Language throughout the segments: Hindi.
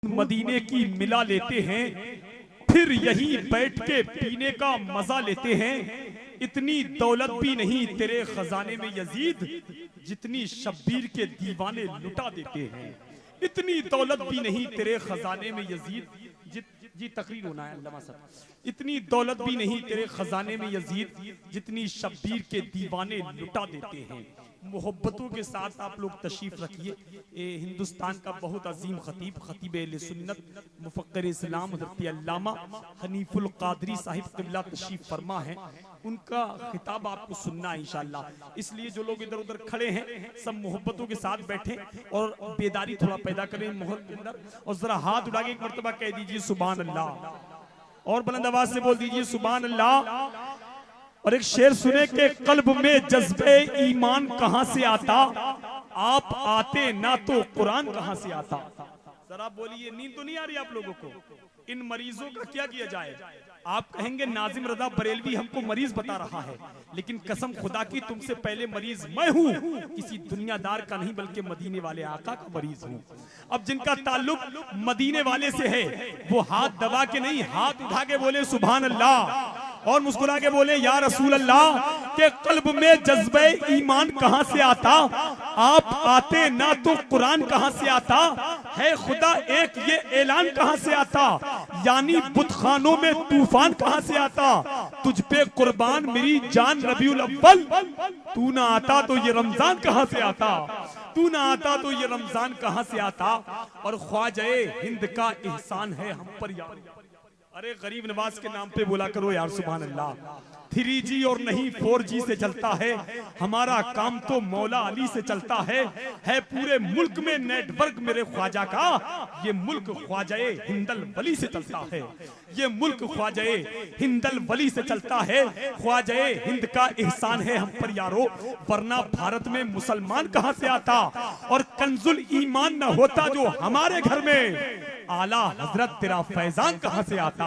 घूंट मदीने की मिला लेते हैं, फिर यही बैठ के पीने का मजा लेते हैं। इतनी दौलत भी नहीं तेरे खजाने में यजीद, जितनी शब्बीर के दीवाने लुटा देते हैं। इतनी दौलत भी नहीं तेरे खजाने में यजीद, जी तकरीर होना है अल्लामा साहब। इतनी दौलत भी नहीं तेरे खजाने में यजीद, जितनी शब्बीर के दीवाने लुटा देते हैं। मोहब्बतों के साथ आप लोग तशरीफ रखिए। हिंदुस्तान का बहुत अजीम खतीब, खतीब अहले सुन्नत, मुफक्किर इस्लाम हज़रत अल्लामा हनीफुल कादरी साहिब क़िबला तशरीफ फरमा है। उनका खिताब आपको सुनना है इंशाअल्लाह। इसलिए जो लोग इधर उधर खड़े हैं सब मोहब्बतों के साथ बैठे और बेदारी थोड़ा पैदा करें माहौल के अंदर, और जरा हाथ उठा के एक मर्तबा कह दीजिए सुभान अल्लाह, और बुलंद आवाज से बोल दीजिए सुभान अल्लाह। और एक शेर सुने के कल्ब में जज्बे ईमान कहां से आता, आप आते ना तो कुरान कहां से आता। जरा बोलिए, नींद तो नहीं आ रही आप लोगों को? इन मरीजों का क्या किया जाए? आप कहेंगे नाजिम रजा बरेलवी हमको मरीज बता रहा है, लेकिन कसम खुदा की तुमसे पहले मरीज मैं हूँ, किसी दुनियादार का नहीं बल्कि मदीने वाले आका का मरीज हूँ। अब जिनका ताल्लुक मदीने वाले से है वो हाथ दबा के नहीं, हाथ उठा के बोले सुभान अल्लाह और मुस्कुरा के बोले या रसूल अल्लाह। के कल्ब में जज्बे ईमान कहां से आता, आप आते ना तो कुरान कहां से आता। है खुदा एक ये ऐलान कहां से आता, यानी बुतखानों में तूफान कहां से आता। तुझ पे कुर्बान मेरी जान रबीउल अव्वल, तू ना आता तो ये रमजान कहां से आता, तू ना आता तो ये रमजान कहां से आता। और ख्वाजा हिंद का एहसान है हम पर यार। अरे गरीब नवाज के नाम पे बोला करो यार सुभान अल्लाह। 3G और नहीं 4G से चलता है हमारा काम, तो मौला अली से चलता है पूरे मुल्क में नेटवर्क मेरे ख्वाजा का। ये मुल्क ख्वाजाए हिंदल वली से चलता है, ये मुल्क ख्वाजाए हिंदल वली से चलता है। ख्वाजाए हिंद का एहसान है हम पर यारो, वरना भारत में मुसलमान कहां से आता। और कंजुल ईमान न होता जो हमारे घर में, आला हजरत तेरा फैजान कहां से आता,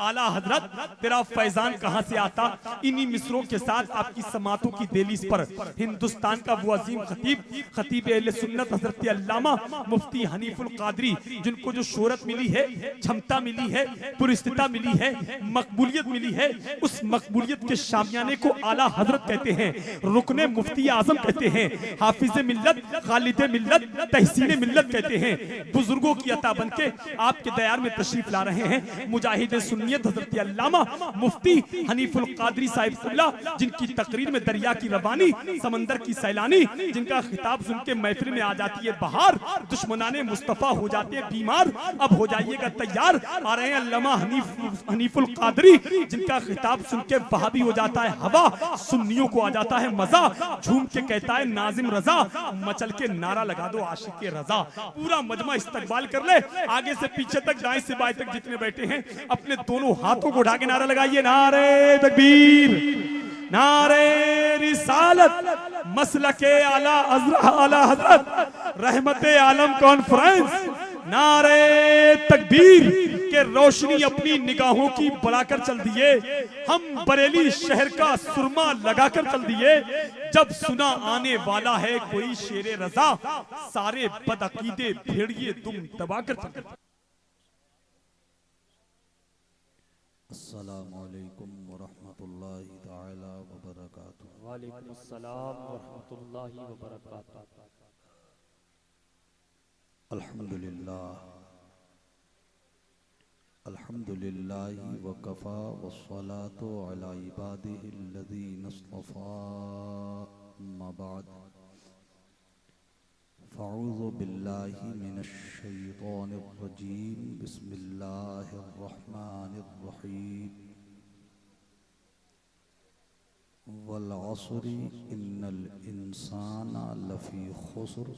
आला हजरत तेरा फैजान कहां से आता। इन्हीं मिसरों के साथ आपकी समातों की दहलीज पर हिंदुस्तान का वो अजीम खतीब, खतीब अहले सुन्नत हजरत अल्लामा मुफ्ती हनीफुल कादरी, जिनको जो शोहरत मिली है, क्षमता मिली है, पुरस्थिता मिली है, मकबूलियत मिली है, उस मकबूलियत के शामियाने को आला हजरत कहते हैं, रुकने मुफ्ती आजम कहते हैं, हाफिज मिल्लत, खालिद मिल्लत, तहसीन मिल्लत कहते हैं। बुजुर्गों की अता बन के आपके दयार में तशरीफ ला रहे हैं मुजाहिद सुन्नियत हजरत अल्लामा मुफ्ती हनीफुल कादरी साहिब क़िबला, जिनकी तकरीर में दरिया की रवानी, समंदर की सैलानी, जिनका खिताब सुन के महफिल में आ जाती है बहार, दुश्मनाने मुस्तफा हो जाते हैं बीमार। अब हो जाइएगा तैयार, आ रहे हैं अल्लामा हनीफुल कादरी, जिनका खिताब सुन के वहाबी हो जाता है हवा, सुन्नियों को आ जाता है मजा, झूम के कहता है नाजिम रजा, मचल के नारा लगा दो आशिक रजा। पूरा मजमा इस्तकबाल कर ले, आगे से पीछे तक, दाएं से बाएं तक जितने बैठे हैं अपने दोनों हाथों को उठा के नारा लगाइए, नारे तकबीर, नारे रिसालत, मसलके आला हजरत रहमते आलम कॉन्फ्रेंस, नारे तकबीर के रोशनी अपनी निगाहों की बढ़ाकर चल दिए, हम बरेली शहर का सुरमा लगाकर चल दिए। जब सुना आने वाला है कोई शेरे रजा, सारे बदअकीदे भेड़िए तुम दबाकर चल दिए। अस्सलामु अलैकुम वरहमतुल्लाहि ताला वबरकातुहू। वालेकुम अस्सलाम वरहमतुल्लाहि वबरकातुहू। अल्हम्दुलिल्लाह, अल्हम्दुलिल्लाहि वकफ़ा वस्सलातु अला इबादिहिल्लज़ीना इस्तफ़ा, अम्मा बाद, फ़अऊज़ु बिल्लाहि मिनश शैतानिर रजीम, बिस्मिल्लाहिर रहमानिर रहीम। वल अस्रि इन्नल इंसाना लफ़ी खुस्र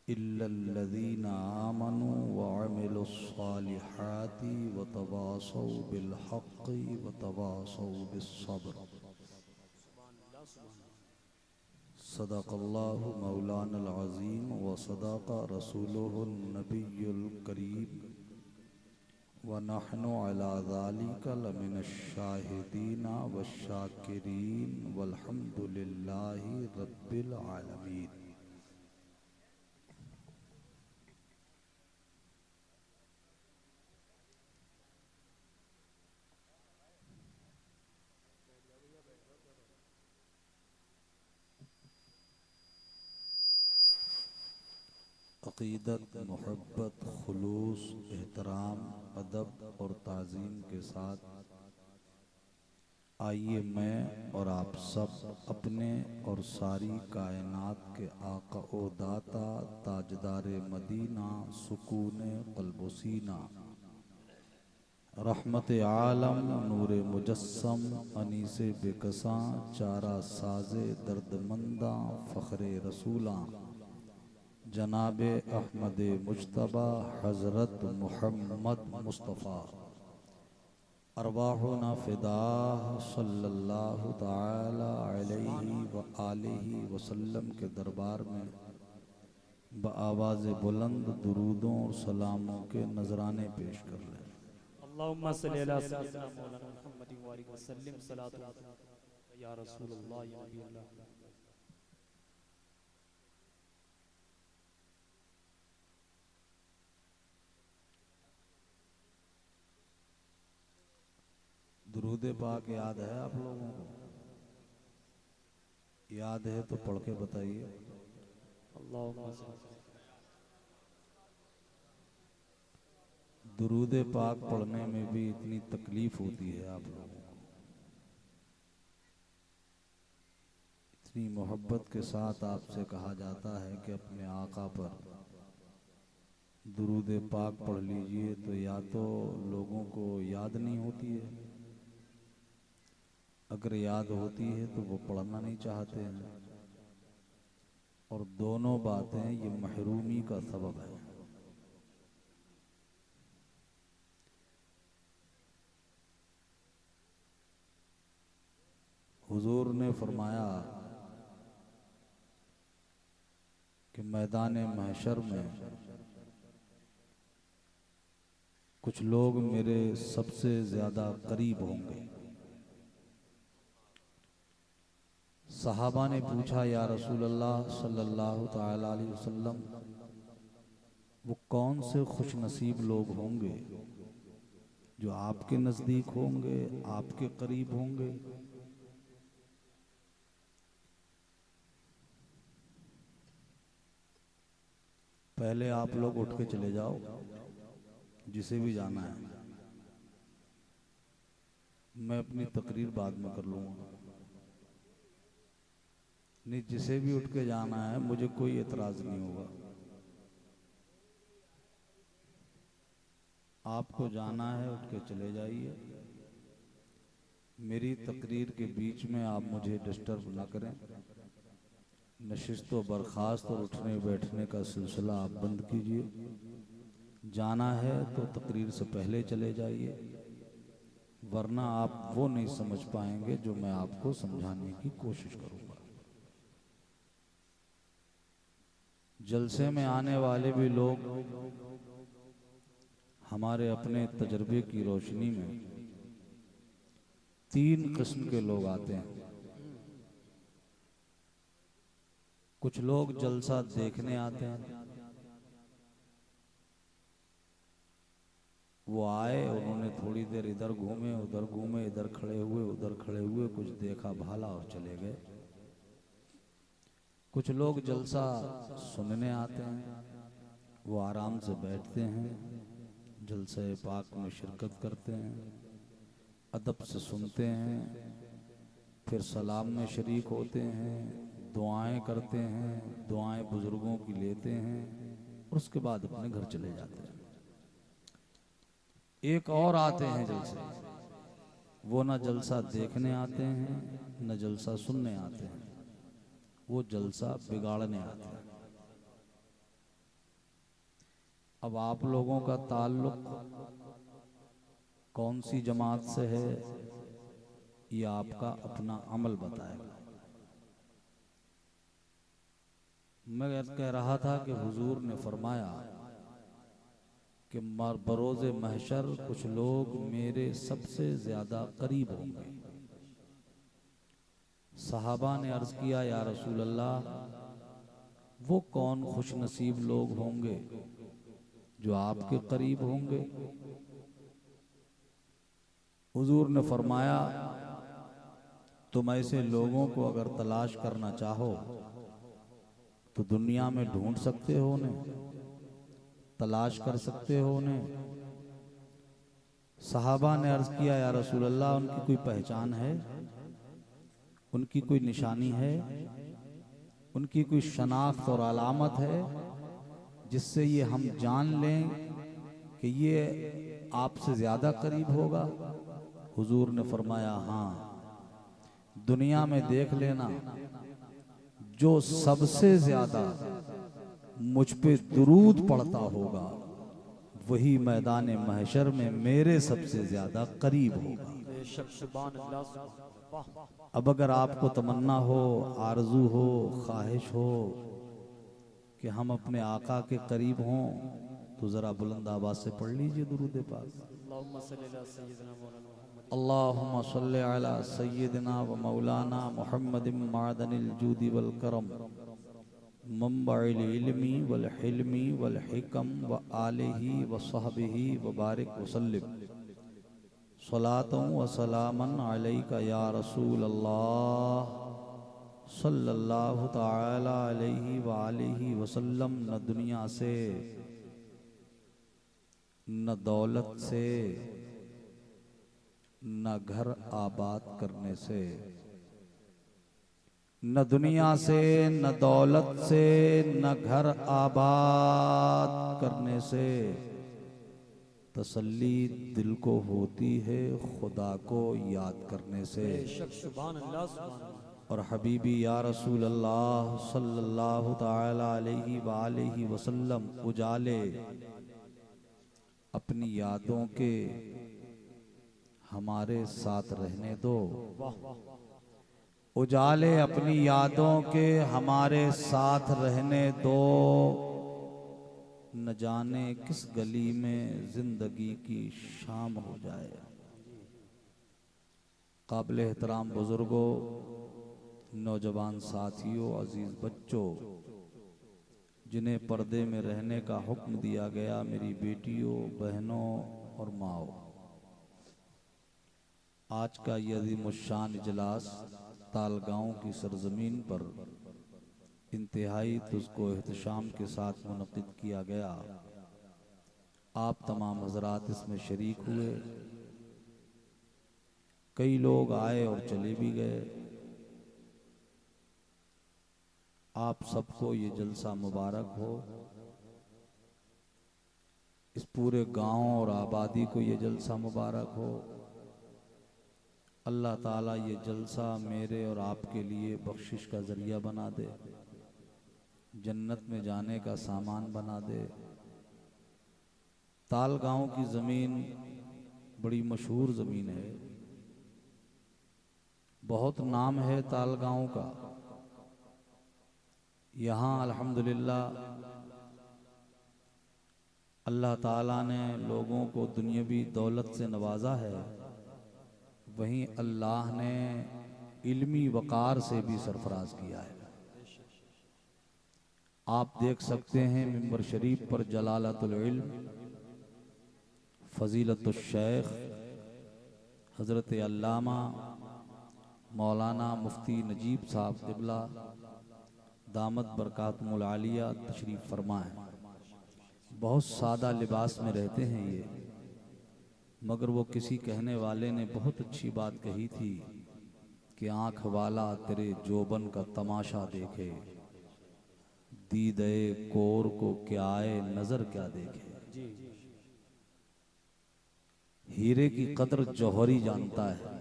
इल्लल्लज़ीना आमनू व अमिलुस्सालिहाति व तवासौ बिल हक़्क़ि व तवासौ बिस्सब्र। सदक़ल्लाहु मौलानल अज़ीम व सदक़ रसूलुहुन नबियुल करीम व नहनु अला ज़ालिका लमिनश शाहिदीना वश्शाकिरीन वल्हम्दुलिल्लाहि रब्बिल आलमीन। अक़ीदत, मोहब्बत, खुलूस, एहतराम, अदब और ताज़ीम के साथ आइए मैं और आप सब अपने और सारी कायनात के आका ओ दाता, ताजदार मदीना, सुकून क़ल्ब सीना, रहमत आलम, नूर मुजस्सम, अनीसे बेकसां, चारा साज़े दर्दमंदा, फ़ख्रे रसूलां, जनाबे अहमद मुज्तबा हज़रत मुहम्मद मुस्तफ़ा, अरवाहुना फ़िदाह सल्लल्लाहु ताला अलैहि व आलिहि वसल्लम के दरबार में बआवाज़ बुलंद दुरूदों और सलामों के नजराने पेश कर लें। अल्लाहुम्मा सल्ली अला सय्यिदना मौलाना मुहम्मद व आलिहि वसल्लम सलातु या रसूलल्लाह या नबी अल्लाह। दुरूद पाक याद है आप लोगों को? याद है तो पढ़ के बताइए। अल्लाहुम्मा सल्ली दुरूद पाक पढ़ने में भी इतनी तकलीफ होती है आप लोगों को, इतनी मोहब्बत के साथ आपसे कहा जाता है कि अपने आका पर दुरूद पाक पढ़ लीजिए, तो या तो लोगों को याद नहीं होती है, अगर याद होती है तो वो पढ़ना नहीं चाहते हैं, और दोनों बातें ये महरूमी का सबब है। हुजूर ने फरमाया कि मैदान महशर में कुछ लोग मेरे सबसे ज्यादा करीब होंगे। सहाबा ने पूछा, या रसूल अल्लाह सल्लल्लाहु ताला अलैहि वसल्लम, वो कौन से खुश नसीब लोग होंगे जो आपके नजदीक होंगे, आपके करीब होंगे? पहले आप लोग उठ के चले जाओ, जिसे भी जाना है, मैं अपनी तकरीर बाद में कर लूंगा। नहीं, जिसे भी उठ के जाना है मुझे कोई एतराज नहीं होगा। आपको जाना है उठ के चले जाइए, मेरी तकरीर के बीच में आप मुझे डिस्टर्ब ना करें। नशिस्त व बर्खास्त और उठने बैठने का सिलसिला आप बंद कीजिए। जाना है तो तकरीर से पहले चले जाइए, वरना आप वो नहीं समझ पाएंगे जो मैं आपको समझाने की कोशिश करूंगा। जलसे में आने वाले भी लोग हमारे अपने तजर्बे की रोशनी में 3 किस्म के लोग आते हैं। कुछ लोग जलसा देखने आते हैं, वो आए, उन्होंने थोड़ी देर इधर घूमे, इधर खड़े हुए, उधर खड़े हुए, कुछ देखा भाला और चले गए। कुछ लोग जलसा सुनने आते हैं, वो आराम से बैठते हैं, जलसे पाक में शिरकत करते हैं, अदब से सुनते हैं, फिर सलाम में शरीक होते हैं, दुआएं करते हैं, दुआएं बुजुर्गों की लेते हैं, और उसके बाद अपने घर चले जाते हैं। एक और आते हैं जलसे, वो न जलसा देखने आते हैं न जलसा सुनने आते हैं, वो जलसा बिगाड़ने आते हैं। अब आप लोगों का ताल्लुक कौन सी जमात से है, ये आपका अपना अमल बताएगा। मैं कह रहा था कि हुजूर ने फरमाया कि बरोज़े महशर कुछ लोग मेरे सबसे ज्यादा करीब होंगे। सहाबा ने अर्ज किया, या रसूल अल्लाह, वो कौन खुश नसीब लोग होंगे जो आपके करीब होंगे? हुजूर ने फरमाया, तुम ऐसे लोगों को अगर तलाश करना चाहो तो दुनिया में ढूंढ सकते हो उन्हें। तलाश कर सकते हो उन्हें? सहाबा ने अर्ज किया, या रसूल अल्लाह, उनकी कोई पहचान है, उनकी कोई निशानी है, उनकी कोई शनाख्त और अलामत है जिससे ये हम जान लें कि ये आपसे ज्यादा करीब होगा? हुजूर ने फरमाया, हाँ, दुनिया में देख लेना, जो सबसे ज्यादा मुझ पे दुरूद पड़ता होगा वही मैदान महशर में मेरे सबसे ज्यादा करीब होगा। बेशक सुभान अल्लाह, सुभान अल्लाह। अब अगर आपको तमन्ना हो, आरजू हो, ख्वाहिश हो कि हम अपने आका के करीब हों, तो जरा बुलंद आवाज से पढ़ लीजिए दुरूद पाक। अल्लाहुम्मा सल्ली अला सय्यिदिना मौलाना मुहम्मद। अल्लाहुम्मा सल्लि अला सय्यिदिना व मौलाना मुहम्मदिन मादनिल जूदी वल करम मंबइल इल्मी वल हिल्मी वल हिकम व आलिही व सहबिही व बारिक वसल्लिम सलातों व सलामन अलैका या रसूल अल्लाह सल्लल्लाहु तआला अलैहि व आलिही वसल्लम। न दुनिया से, न दौलत से, न घर आबाद करने से, न दुनिया से, न दौलत से, न घर आबाद करने से तसल्ली दिल को होती है खुदा को याद करने से। बेशक सुभान अल्लाह, सुभान अल्लाह। और हबीबी या रसूल अल्लाह सल्लल्लाहु ताला अलैहि व आलिहि वसल्लम, उजाले अपनी यादों के हमारे साथ रहने दो, उजाले अपनी यादों के हमारे साथ रहने दो। न जाने किस गली में जिंदगी की शाम हो जाए। काबिल एहतराम बुजुर्गों, नौजवान साथियों, अजीज बच्चों, जिन्हें पर्दे में रहने का हुक्म दिया गया, मेरी बेटियों, बहनों और माओ, आज का यह अज़ीमुश्शान इजलास तालगांव की सरजमीन पर इंतहाई तुझको एहतशाम के साथ मुनक़िद किया गया। आप तमाम हजरात इसमें शरीक हुए। कई लोग आए और चले भी गए। आप सबको ये जलसा मुबारक हो। इस पूरे गांव और आबादी को ये जलसा मुबारक हो। अल्लाह ताला ये जलसा मेरे और आपके लिए बख्शिश का जरिया बना दे, जन्नत में जाने का सामान बना दे। तालगांव की ज़मीन बड़ी मशहूर ज़मीन है, बहुत नाम है तालगांव का। यहाँ अल्हम्दुलिल्लाह अल्लाह ताला ने लोगों को दुनियावी दौलत से नवाजा है, वहीं अल्लाह ने इल्मी वक़ार से भी सरफराज किया है। आप देख सकते हैं मिंबर शरीफ पर जलालतुल इल्म फजीलतुश शेख हज़रत अल्लामा मौलाना मुफ्ती नजीब साहब क़िबला दामत बरकातुहुल आलिया तशरीफ़ फरमा है। बहुत सादा लिबास में रहते हैं ये, मगर वो किसी कहने वाले ने बहुत अच्छी बात कही थी कि आँख वाला तेरे जोबन का तमाशा देखे, दीदे कोर को क्या आए नजर क्या देखे। हीरे की कदर जौहरी जानता है,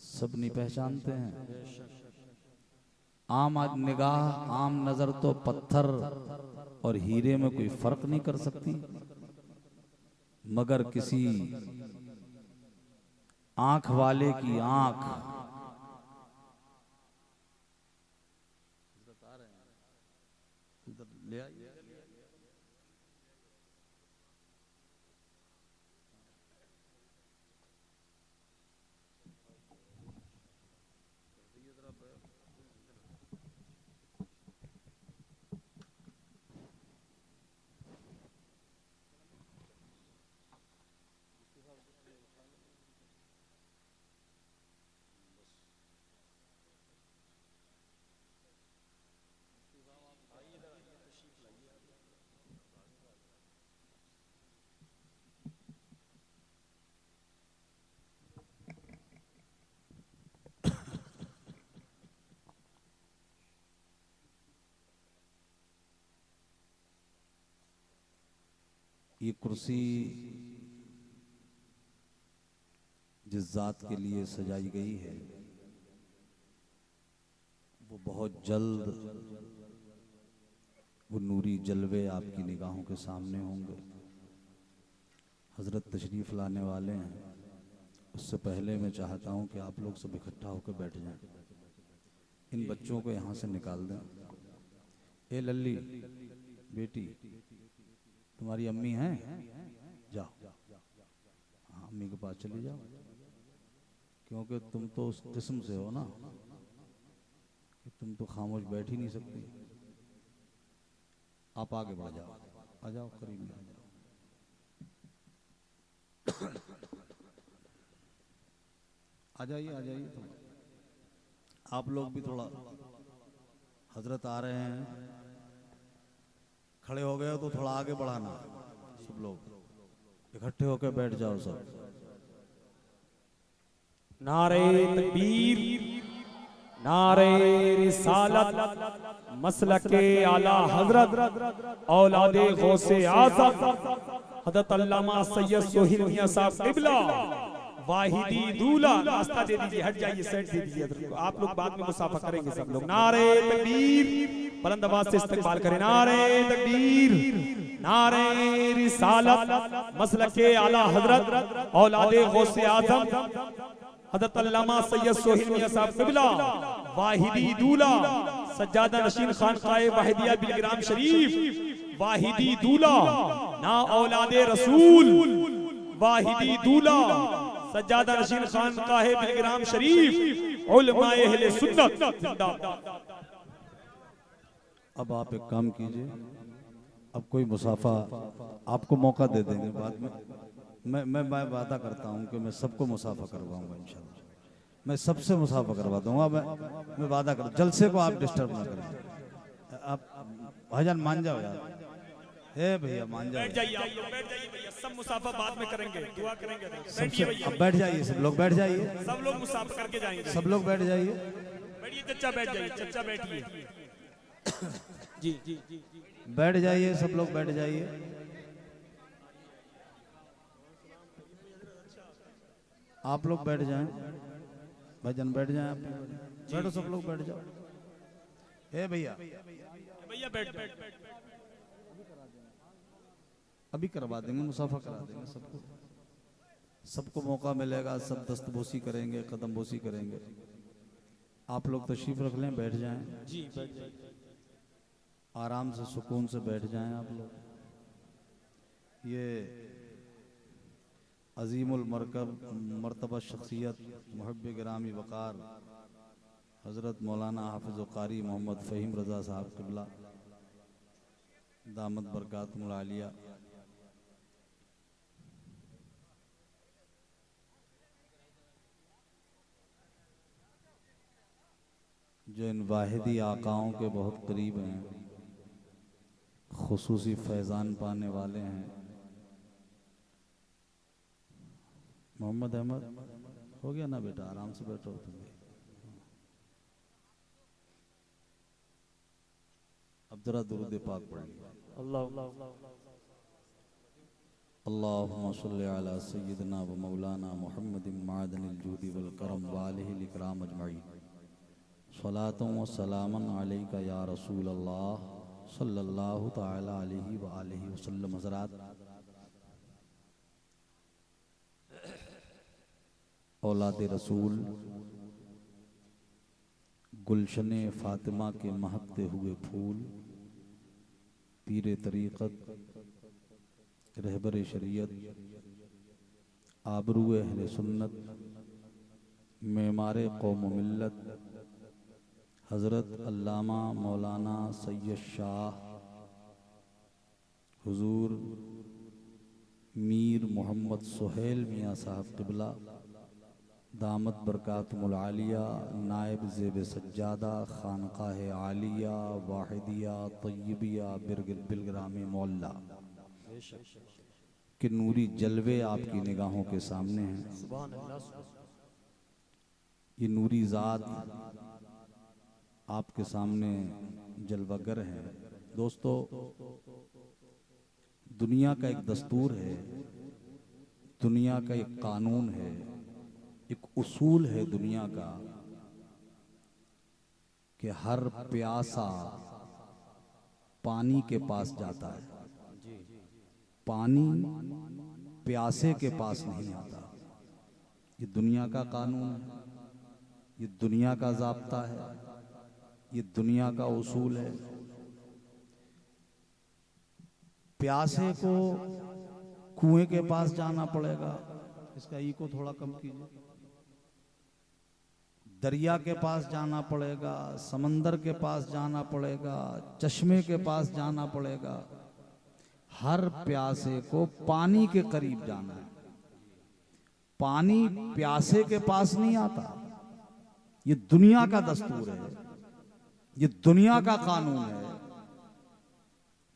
सब नहीं पहचानते हैं। आम निगाह, आम नजर तो पत्थर और हीरे में कोई फर्क नहीं कर सकती, मगर किसी आंख वाले की आंख ले आइए। ये कुर्सी जिस जात के लिए सजाई गई है वो बहुत जल्द वो नूरी जलवे आपकी निगाहों के सामने होंगे। हजरत तशरीफ लाने वाले हैं, उससे पहले मैं चाहता हूं कि आप लोग सब इकट्ठा होकर बैठ जाएं। इन बच्चों को यहाँ से निकाल दें। ए लल्ली बेटी, तुम्हारी अम्मी हैं? जाओ, हाँ अम्मी के पास चली जाओ, क्योंकि तुम तो उस किस्म से हो ना कि तुम तो खामोश बैठ ही नहीं सकती। आप आगे बढ़ जाओ, आ जाओ, करीब में आ जाओ। आ जाइए तुम। आप लोग भी थोड़ा, हजरत आ रहे हैं, खड़े हो गए हो तो थोड़ा आगे बढ़ाना। सब लोग इकट्ठे होकर बैठ जाओ सब। नारे तकबीर, नारे रिसालत, मसलके आला हजरत औलादे गौसे आज़म हज़रत अल्लामा सैयद सोहेल मियां साहब क़िबला वाहिदी दूल्हा। नाश्ता दे दीजिए, हट जाइए, सेट दे दीजिए हजरत को। आप लोग बाद में मुसाफा करेंगे सब लोग। नारे तकबीर, बुलंद आवाज से इस्तकबाल करें। नारे तकबीर, नारे रिसालत, मसलके आला हजरत औलादे गौसे आज़म हज़रत अल्लामा सैयद सोहेल मियां साहब क़िबला वाहिदी दूल्हा, सज्जादा नशीन खानकाए वाहिदिया बिलग्राम शरीफ, वाहिदी दूल्हा ना औलादे रसूल, वाहिदी दूल्हा सज्जादा नशीन खानकाए बिलग्राम शरीफ, उलमाए अहले सुन्नत जिंदाबाद। अब आप एक काम कीजिए, अब कोई मुसाफा आपको मौका दे देंगे बाद में। मैं वादा करता हूं कि मैं सबको मुसाफा करवाऊंगा इंशाल्लाह। मैं सबसे मुसाफा करवा दूंगा। मैं वादा कर, जलसे को आप डिस्टर्ब ना करें। आप भाईजान मान जाओ यार, हे भैया मान जाओ। बैठ जाइए, आप लोग बैठ जाइए भैया, सब मुसाफा बाद में करेंगे, दुआ करेंगे। सबसे अब बैठ जाइए, सब लोग बैठ जाइए, सब लोग मुसाफा करके जाएंगे। सब लोग बैठ जाइए। बैठिए चचा, बैठ जाइए चचा, बैठिए। जी जी जी, बैठ जाइए, सब लोग बैठ जाइए। आप लोग बैठ जाएं, भाईजान बैठ जाएं, आप बैठो, सब लोग बैठ जाओ। ए भैया, भैया बैठ बैठ। अभी करवा देंगे, मुसाफा करा देंगे सबको। सबको मौका मिलेगा, सब दस्तबोसी करेंगे, कदम बोसी करेंगे। आप लोग तशरीफ रख लें, बैठ जाएं जी, बैठ जाइए, आराम से, सुकून से बैठ जाएं आप लोग। ये अजीमुल मरतबा शख्सियत मुहब्बे गिरामी वक़ार हज़रत मौलाना हाफिज़ कारी मोहम्मद फ़हीम रज़ा साहब क़िबला दामत बरकातुहुल आलिया, जो इन वाहिदी आकाओं के बहुत करीब हैं, खुसूसी फैज़ान पाने वाले हैं। मोहम्मद अहमद हो गया ना बेटा, आराम से बैठो तुम भी। अब जरा दुरूद पाक पढ़ेंगे। अल्लाहुम्मा सल्लि अला सय्यिदिना व मौलाना मुहम्मदिन मादनिल जूदी वल करम व आलिहिल इकराम अजमईन। सलातुन व सलामन अलैका या रसूल अल्लाह सल्लल्लाहु तआला अलैहि व आलिहि वसल्लम। हज़रात, औलादे रसूल गुलशने फातिमा के महकते हुए फूल, पीरे तरीक़त, रहबरे शरीयत, आबरूए अहले सुन्नत, मेमारे कौम मिल्लत, हज़रत अल्लामा मौलाना सैयद शाह हुजूर मीर मोहम्मद सोहेल मियां साहब क़िबला दामत बरकातुहुल आलिया, नायब ज़ेब सज्जादा खानकाह आलिया वाहिदिया तय्यबिया बिलग्रामी मोहल्ला के नूरी जलवे आपकी निगाहों के सामने हैं। ये नूरी ज़ात आपके सामने जलवागर है। दोस्तों, दुनिया का एक दस्तूर है, दुनिया का एक कानून है, एक उसूल है दुनिया का कि हर प्यासा पानी के पास जाता है, पानी प्यासे के पास नहीं आता। ये दुनिया का कानून है, ये दुनिया का ज़ाब्ता है, ये दुनिया का उसूल है। प्यासे को कुएं के पास जाना पड़ेगा, इसका ई को थोड़ा कम कीजिए। दरिया के पास जाना पड़ेगा, समंदर के पास जाना पड़ेगा, चश्मे के पास जाना पड़ेगा। हर प्यासे को पानी के करीब जाना है। पानी प्यासे के पास नहीं आता। ये दुनिया का दस्तूर है, ये दुनिया का कानून है।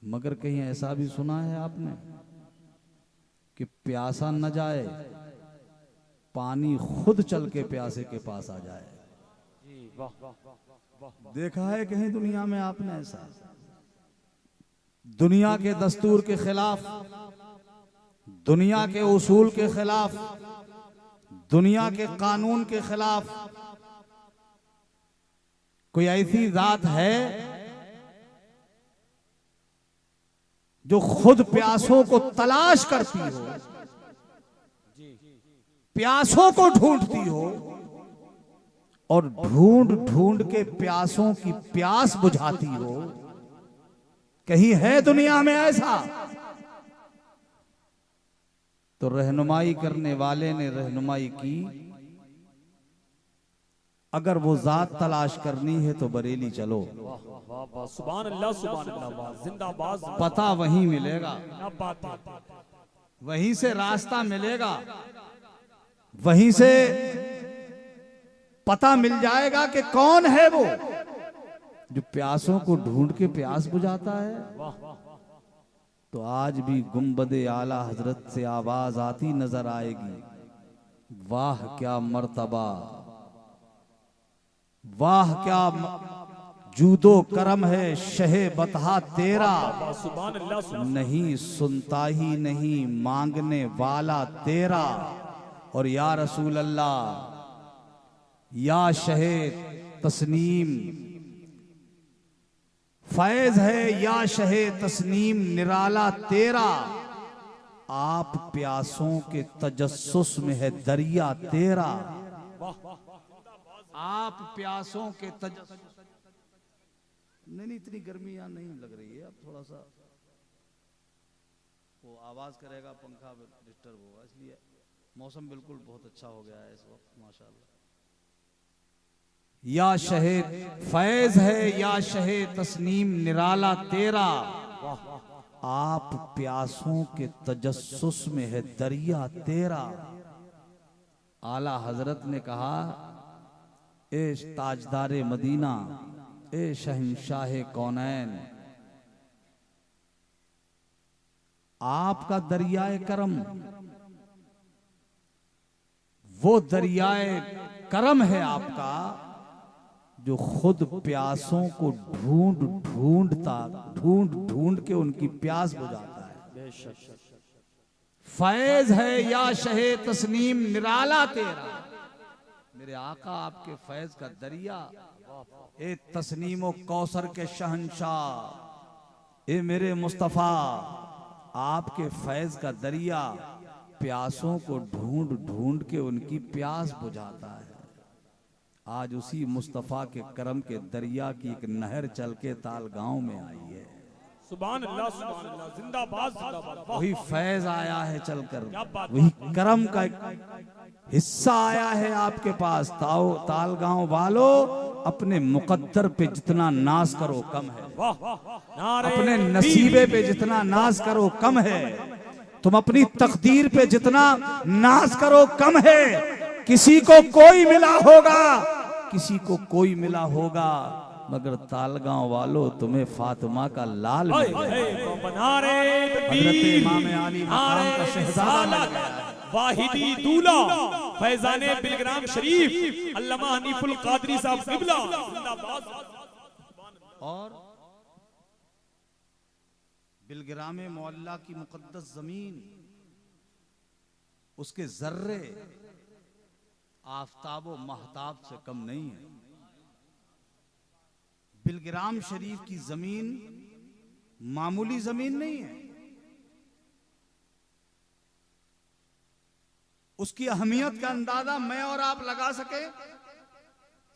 मगर कहीं ऐसा भी सुना है आपने कि प्यासा न जाए, पानी खुद चल के प्यासे के पास आ जाए? देखा है कहीं दुनिया में आपने ऐसा? दुनिया के दस्तूर के खिलाफ, दुनिया के उसूल के खिलाफ, दुनिया के कानून के खिलाफ कोई ऐसी जात है जो खुद प्यासों को तलाश करती हो, प्यासों को ढूंढती हो और ढूंढ ढूंढ के प्यासों की प्यास बुझाती हो? कहीं है दुनिया में ऐसा? तो रहनुमाई करने वाले ने रहनुमाई की। अगर वो जात तलाश करनी है तो बरेली चलो, सुभान अल्लाह, सुभान अल्लाह, जिंदाबाद। पता वहीं मिलेगा, वहीं से रास्ता मिलेगा, वहीं से पता मिल जाएगा कि कौन है वो जो प्यासों को ढूंढ के प्यास बुझाता है। तो आज भी गुंबदे आला हजरत से आवाज आती नजर आएगी, वाह क्या मर्तबा, वाह क्या जूदो करम है शहे बतहा तेरा। नहीं सुनता ही नहीं मांगने वाला तेरा। और या रसूल अल्लाह, या शहे तस्नीम, फैज है या शहे तस्नीम निराला तेरा। आप प्यासों के तजस्सुस में है दरिया तेरा। आप प्यासों के नहीं, इतनी गर्मी यहाँ नहीं लग रही है। अब थोड़ा सा वो आवाज करेगा, पंखा डिस्टर्ब होगा, इसलिए मौसम बिल्कुल बहुत अच्छा हो गया है इस वक्त माशाल्लाह। या शहे फैज है या शहे तस्नीम निराला तेरा। आप प्यासों के तजस्सुस में है दरिया तेरा। आला हजरत ने कहा, ए ताजदारे मदीना, ए शहंशाह कौनैन, आपका दरियाए करम, वो दरियाए करम है आपका जो खुद प्यासों को ढूंढ ढूंढ के उनकी प्यास बुझाता है। फैज है या शहे तस्नीम निराला तेरा। मेरे आका आपके फैज का दरिया, ए तस्नीमो कौसर के शहंशाह, ए मेरे मुस्तफा, आपके फैज का दरिया प्यासों को ढूंढ ढूंढ के उनकी प्यास बुझाता है। आज उसी मुस्तफा के करम के दरिया की एक नहर चल के ताल गांव में आई है। सुभान अल्लाह, सुभान अल्लाह, जिंदाबाद, जिंदाबाद। वही फैज आया है चलकर, वही करम का हिस्सा आया है आपके पास। ताल गांव वालों, अपने मुकद्दर पे जितना नाज करो कम है, अपने नसीबे पे जितना नाज करो कम है, तुम अपनी तकदीर पे जितना नाज करो कम है। किसी को कोई मिला होगा, किसी को कोई मिला होगा, मगर तालगांव वालों तुम्हें फातिमा का लाल वाहिदी दूल्हा फैजाने बिलग्राम शरीफ अल्लामा हनीफुल कादरी साहब क़िबला। और बिलग्राम मोहल्ला की मुकद्दस जमीन, उसके जर्रे आफताब व महताब से कम नहीं है। बिलग्राम शरीफ की जमीन मामूली जमीन नहीं है। उसकी अहमियत का अंदाजा मैं और आप लगा सके,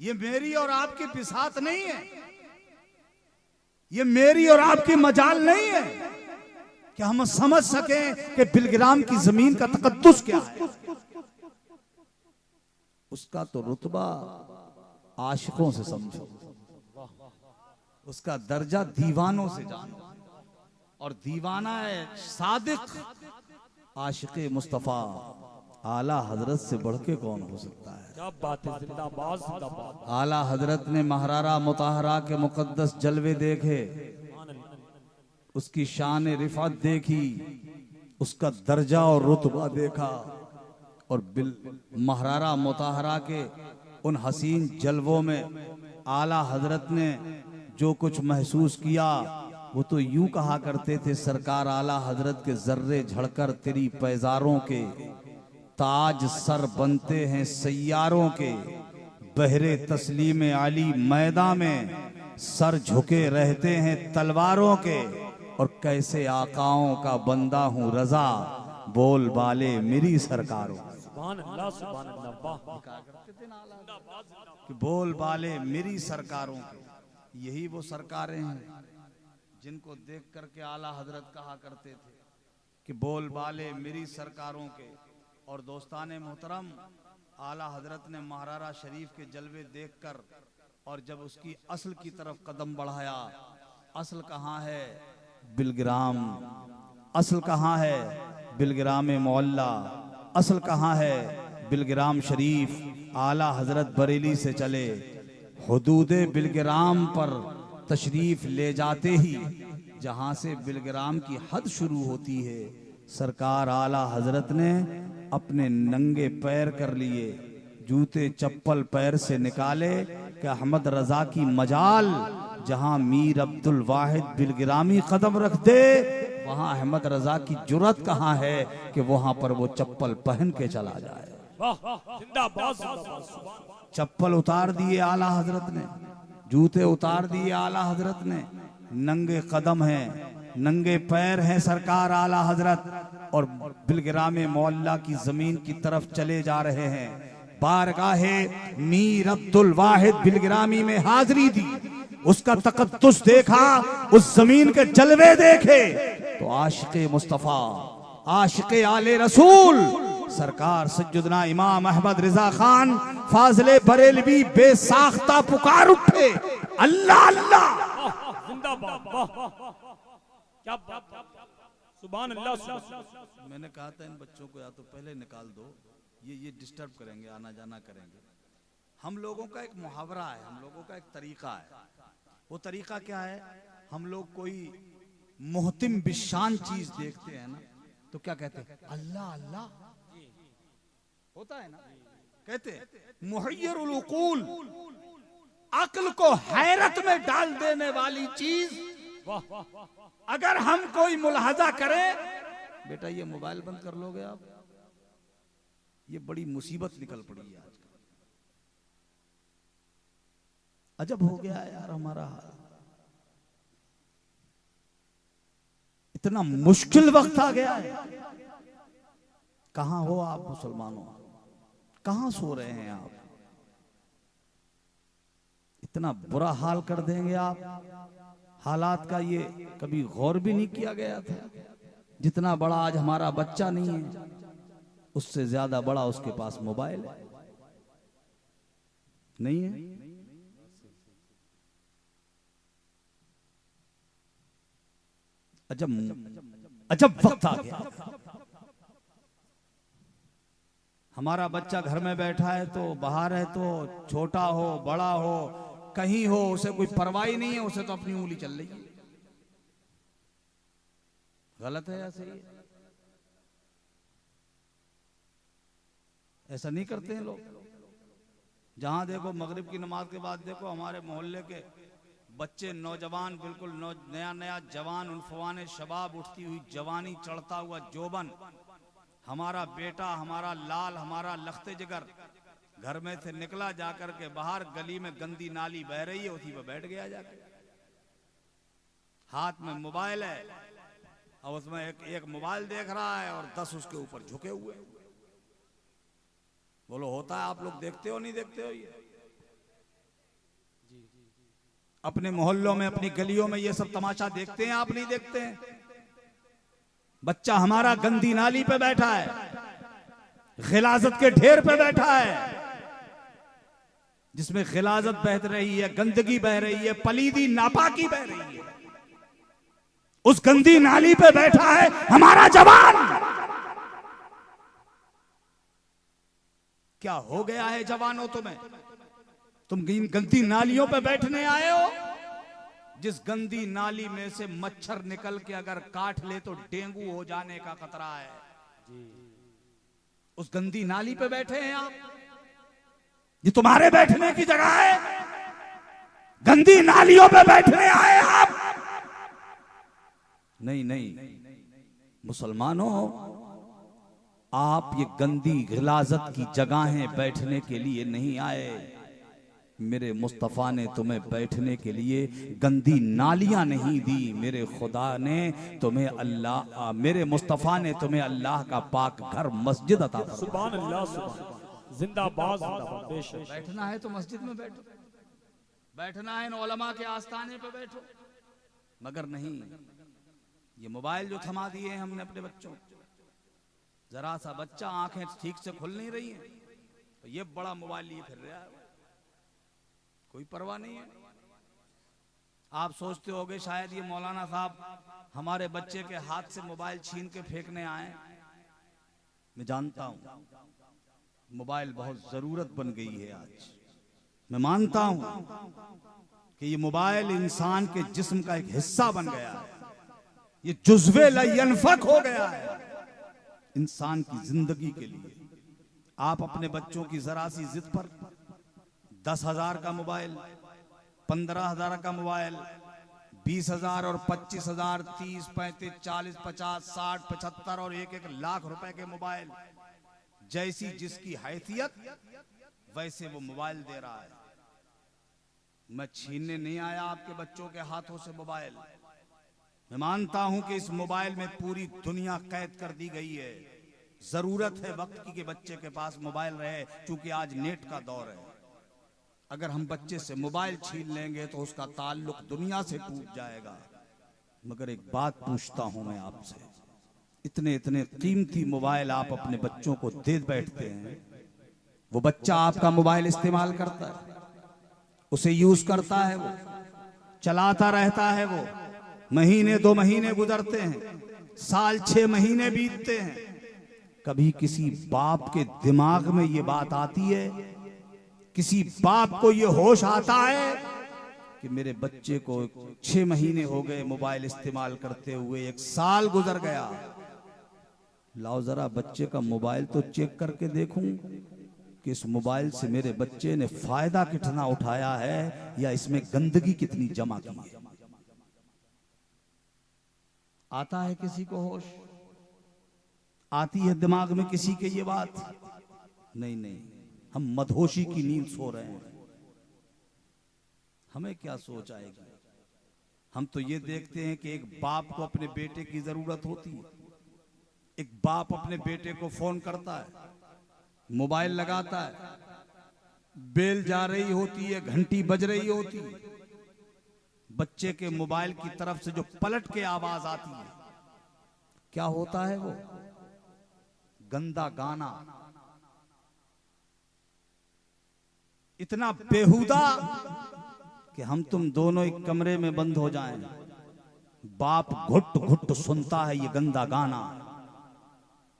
ये मेरी और आपकी बिसात नहीं है, ये मेरी और आपकी मजाल नहीं है कि हम समझ सकें कि बिलग्राम की जमीन का तकद्दुस क्या है। उसका तो रुतबा आशिकों से समझो, उसका दर्जा दीवानों से जानो, और दीवाना है सादिक आशिक़े मुस्तफ़ा आला हजरत से बढ़ के कौन हो सकता है। क्या बात है, जिंदाबाद जिंदाबाद। आला हजरत ने महरारा मुताहरा के मुकद्दस जलवे देखे, उसकी शान रिफात देखी, उसका दर्जा और रुतबा देखा, और महरारा मुताहरा के उन हसीन जलवों में आला हजरत ने जो कुछ महसूस किया, वो तो यूं कहा करते थे, सरकार आला हजरत के जर्रे झड़कर तेरी पैजारों के ताज सर बनते हैं सैयारों के, बहरे तस्लीम आली मैदा में सर झुके रहते हैं तलवारों के, और कैसे आकाओं का बंदा हूँ रजा बोल बाले मेरी सरकारों। सुभान अल्लाह सुभान अल्लाह, वाह। कि बोल बाले मेरी सरकारों के, यही वो सरकारें हैं जिनको देख करके आला हजरत कहा करते थे कि बोल बाले मेरी सरकारों के। और दोस्ताने मोहतरम, आला हजरत ने महरारा शरीफ के जलवे देखकर और जब उसकी असल की तरफ कदम बढ़ाया, असल कहाँ है? बिलग्राम। असल कहाँ है? बिलग्राम मोहल्ला। असल कहाँ है? बिलग्राम शरीफ। आला हजरत बरेली से चले, हुदूदे बिलग्राम पर तशरीफ ले जाते ही जहाँ से बिलग्राम की हद शुरू होती है, सरकार आला हजरत ने अपने नंगे पैर कर लिए, जूते चप्पल पैर से निकाले कि अहमद रजा की मजाल जहां मीर अब्दुल वाहिद बिलग्रामी कदम रख दे, वहां अहमद रजा की जुर्रत कहां है कि वहां पर वो चप्पल पहन के चला जाए। जिंदाबाद जिंदाबाद। चप्पल उतार दिए आला हजरत ने, जूते उतार दिए आला हजरत ने, नंगे कदम हैं, नंगे पैर हैं सरकार आला हजरत, और बिलग्राम मोहल्ला की जमीन की तरफ चले जा रहे हैं। बारगाहे मीर अब्दुल वाहिद बिलग्रामी में हाजिरी दी, उसका तकद्दुस देखा, उस जमीन के जलवे देखे, तो आशिक़े मुस्तफ़ा, आशिक़े आले रसूल सरकार सज्जुदना इमाम अहमद रिजा खान फाजले बरेलवी बेसाख्ता पुकार उठे, अल्लाह अल्लाह। जिंदाबाद, वाह। क्या बात, सुभान अल्लाह। मैंने कहा था इन बच्चों को या तो पहले निकाल दो, ये डिस्टर्ब करेंगे, आना जाना करेंगे। हम लोगों का एक मुहावरा है, हम लोगों का एक तरीका है। वो तरीका क्या है? हम लोग कोई मुहतिम बिशान चीज देखते हैं ना, तो क्या कहते हैं? अल्लाह अल्लाह होता है ना, कहते हैं मुहय्यरुल उकूल, अक्ल को हैरत में डाल देने वाली चीज। अगर हम कोई मुलाहजा करें, बेटा ये मोबाइल बंद कर लोगे आप, ये बड़ी मुसीबत निकल पड़ी है आज। अजब हो गया है यार हमारा हाल, इतना मुश्किल वक्त आ गया है। कहां हो आप मुसलमानों? कहां सो रहे हैं आप? इतना बुरा हाल कर देंगे आप। हालात का ये कभी गौर भी नहीं किया गया था। जितना बड़ा आज हमारा बच्चा नहीं है, उससे ज्यादा बड़ा उसके पास मोबाइल है, नहीं है? अजब वक्त आ गया। हमारा बच्चा घर में बैठा है तो बाहर है, तो छोटा हो बड़ा हो कहीं हो, उसे कोई परवाह नहीं है, उसे तो अपनी उंगली चल रही है। गलत है या सही है? ऐसा नहीं करते हैं लोग। जहां देखो मगरिब की नमाज के बाद देखो हमारे मोहल्ले के बच्चे नौजवान बिल्कुल नया नया जवान उनफवाने शबाब, उठती हुई जवानी, चढ़ता हुआ जोबन, हमारा बेटा, हमारा लाल, हमारा लखते जिगर घर में से निकला, जाकर के बाहर गली में गंदी नाली बह रही है, उसी पर बैठ गया जाकर, हाथ में मोबाइल है और उसमें एक मोबाइल देख रहा है और 10 उसके ऊपर झुके हुए। बोलो होता है? आप लोग देखते हो नहीं देखते हो? ये अपने मोहल्लों में, अपनी गलियों में ये सब तमाशा देखते हैं? आप नहीं देखते हैं? बच्चा हमारा गंदी नाली पे बैठा है, गिलाजत के ढेर पे बैठा है, जिसमें गिलाजत बह रही है, गंदगी बह रही है, पलीदी नापाकी बह रही है, उस गंदी नाली पे बैठा है हमारा जवान। क्या हो गया है जवानों तुम्हें? तुम गंदी नालियों पे बैठने आए हो, जिस गंदी नाली में से मच्छर निकल के अगर काट ले तो डेंगू हो जाने का खतरा है। उस गंदी नाली पे बैठे हैं आप? ये तुम्हारे बैठने की जगह है? गंदी नालियों पे बैठने आए आप? नहीं नहीं मुसलमानों, आप ये गंदी गिलाजत की जगहें बैठने के लिए नहीं आए। मेरे मुस्तफा ने तुम्हें बैठने के लिए गंदी नालियां नहीं दी। मेरे खुदा ने तुम्हें अल्लाह, मेरे मुस्तफा ने तुम्हें अल्लाह का पाक घर मस्जिद अता फरमाया। सुभान अल्लाह, सुभान, जिंदाबाद जिंदाबाद। बेशक बैठना है तो मस्जिद में बैठो, बैठना है उलमा के आस्थाने पे बैठो, मगर नहीं, ये मोबाइल जो थमा दिए हैं हमने अपने बच्चों, जरा सा बच्चा आंखें ठीक से खुल नहीं रही हैं तो ये बड़ा मोबाइल लिए फिर रहा है, कोई परवाह नहीं है। आप सोचते होगे शायद ये मौलाना साहब हमारे बच्चे के हाथ से मोबाइल छीन के फेंकने आए। मैं जानता हूं मोबाइल बहुत जरूरत बन गई है आज। मैं मानता हूं कि ये मोबाइल इंसान के जिस्म का एक हिस्सा बन गया है, ये जुज़्वे लयनफक हो गया है इंसान की जिंदगी के लिए। आप अपने बच्चों की जरा सी जिद पर 10,000 का मोबाइल, 15,000 का मोबाइल, 20,000 और 25,000, 30, 35, 40, 50, 60, 75 और 1-1 लाख रुपए के मोबाइल, जैसी जिसकी हैसियत वैसे वो मोबाइल दे रहा है। मैं छीनने नहीं आया आपके बच्चों के हाथों से मोबाइल। मैं मानता हूं कि इस मोबाइल में पूरी दुनिया कैद कर दी गई है। जरूरत है वक्त की कि बच्चे के पास मोबाइल रहे, क्योंकि आज नेट का दौर है। अगर हम बच्चे से मोबाइल छीन लेंगे तो उसका ताल्लुक दुनिया से टूट जाएगा। मगर एक बात पूछता हूं मैं आपसे, इतने इतने कीमती मोबाइल आप अपने बच्चों को दे बैठते हैं, वो बच्चा आपका मोबाइल इस्तेमाल करता है, उसे यूज करता है, वो चलाता रहता है, वो महीने 2 महीने गुजरते हैं, साल 6 महीने बीतते हैं। कभी किसी बाप के दिमाग में ये बात आती है, किसी बाप को ये होश आता है कि मेरे बच्चे को 6 महीने हो गए मोबाइल इस्तेमाल करते हुए, 1 साल गुजर गया, लाओ जरा बच्चे का मोबाइल तो चेक करके देखूं कि इस मोबाइल से मेरे बच्चे ने फायदा कितना उठाया है या इसमें गंदगी कितनी जमा की है। आता है किसी को होश? आती है दिमाग में किसी के ये बात? नहीं नहीं, हम मदहोशी की नींद सो रहे हैं। हमें क्या सोच आएगी? हम तो ये देखते हैं कि एक बाप को अपने बेटे की जरूरत होती है, एक बाप अपने बेटे को फोन करता है, मोबाइल लगाता है, बेल जा रही होती है, घंटी बज रही होती है, बच्चे के मोबाइल की तरफ से जो पलट के आवाज आती है, क्या होता है? वो गंदा गाना, इतना बेहुदा कि हम तुम दोनों एक कमरे में बंद हो जाएं, बाप घुट घुट सुनता है ये गंदा गाना,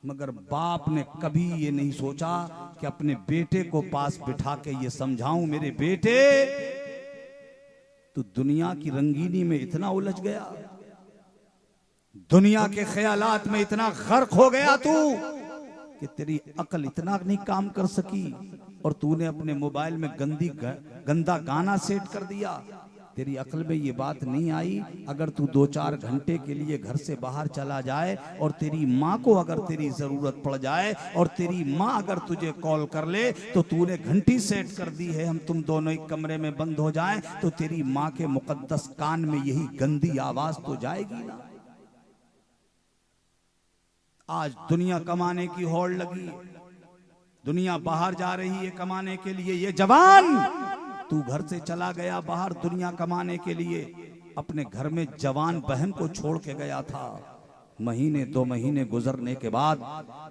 मगर बाप ने कभी ये नहीं सोचा कि अपने बेटे को पास बिठा के ये समझाऊं, मेरे बेटे तू दुनिया की रंगीनी में इतना उलझ गया, दुनिया के ख्यालात में इतना गर्क हो गया तू कि तेरी अकल इतना नहीं काम कर सकी और तूने अपने मोबाइल में गंदा गाना सेट कर दिया। तेरी अक्ल में ये बात नहीं आई? अगर तू 2-4 घंटे के लिए घर से बाहर चला जाए और तेरी माँ को अगर तेरी जरूरत पड़ जाए और तेरी माँ अगर तुझे कॉल कर ले तो तूने घंटी सेट कर दी है, हम तुम दोनों एक कमरे में बंद हो जाएं, तो तेरी माँ के मुकद्दस कान में यही गंदी आवाज तो जाएगी ना। आज दुनिया कमाने की होड़ लगी है, दुनिया बाहर जा रही है कमाने के लिए। ये जवान, तू घर से चला गया बाहर दुनिया कमाने के लिए, अपने घर में जवान बहन को छोड़ के गया था। महीने 2 महीने गुजरने के बाद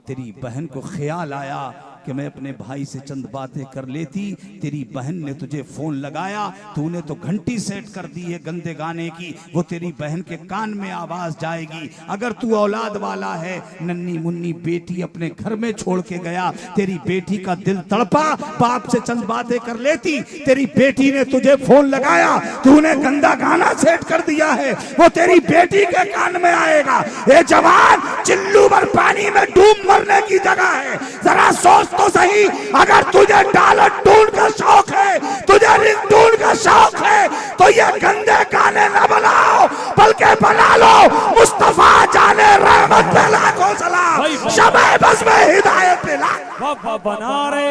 तेरी बहन को ख्याल आया कि मैं अपने भाई से चंद बातें कर लेती। तेरी बहन ने तुझे फोन लगाया, तूने तो घंटी सेट कर दी है गंदे गाने की, वो तेरी बहन के कान में आवाज जाएगी। अगर तू औलाद वाला है, नन्नी मुन्नी बेटी अपने घर में छोड़ के गया, तेरी बेटी का दिल तड़पा, बाप से चंद बातें कर लेती। तेरी बेटी ने तुझे फोन लगाया, तूने गंदा गाना सेट कर दिया है, वो तेरी बेटी के कान में आएगा। ये जवान, चिल्लू भर पानी में डूब मरने की जगह है, जरा सोच तो सही। अगर तुझे डॉलर टून का शौक है, तुझे रिंग टून का शौक है, तो ये गंदे गाने न बनाओ, बल्कि बना लो मुस्तफा जाने रहमत पे लाखों सलाम, शबे बस में हिदायत पे लाखों। नारे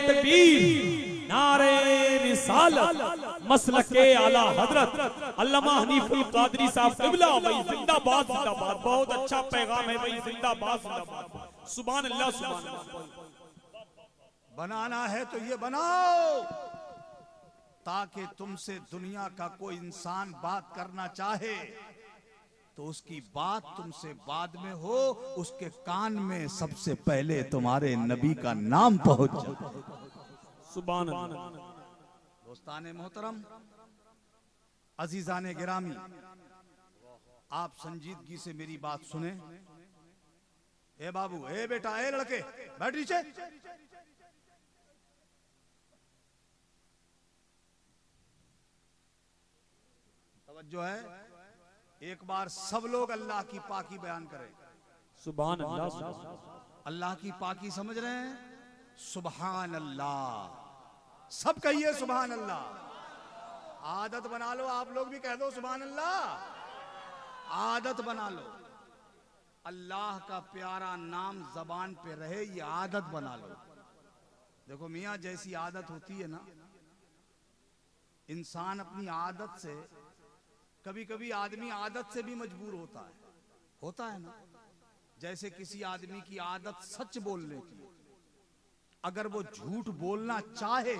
तकबीर, नारे रिसालत, मसलके आला हजरत अल्लामा हनीफुल कादरी साहब क़िबला भाई जिंदाबाद जिंदाबाद। बहुत अच्छा पैगाम है भाई, जिंदाबाद जिंदाबाद। सुभान अल्लाह सुभान अल्लाह। बनाना है तो ये बनाओ ताकि तुमसे दुनिया का कोई इंसान बात करना चाहे तो उसकी बात तुमसे बाद में हो, उसके कान में सबसे पहले तुम्हारे नबी का नाम पहुंच जाए। सुभान अल्लाह। दोस्ताने मोहतरम, अजीजाने गिरामी, आप संजीदगी से मेरी बात सुने। ए बाबू, ए बेटा, ए लड़के, बैठ नीचे। तवज्जो है, एक बार सब लोग अल्लाह की पाकी बयान करें। सुभान अल्लाह। अल्लाह की पाकी समझ रहे हैं? सुभान अल्लाह। सब कहिए सुभान अल्लाह। आदत बना लो, आप लोग भी कह दो सुभान अल्लाह। आदत बना लो, अल्लाह का प्यारा नाम जबान पे रहे, ये आदत बना लो। देखो मियाँ, जैसी आदत होती है ना, इंसान अपनी आदत से, कभी कभी आदमी आदत से भी मजबूर होता है ना। जैसे किसी आदमी की आदत सच बोलने की, अगर वो झूठ बोलना चाहे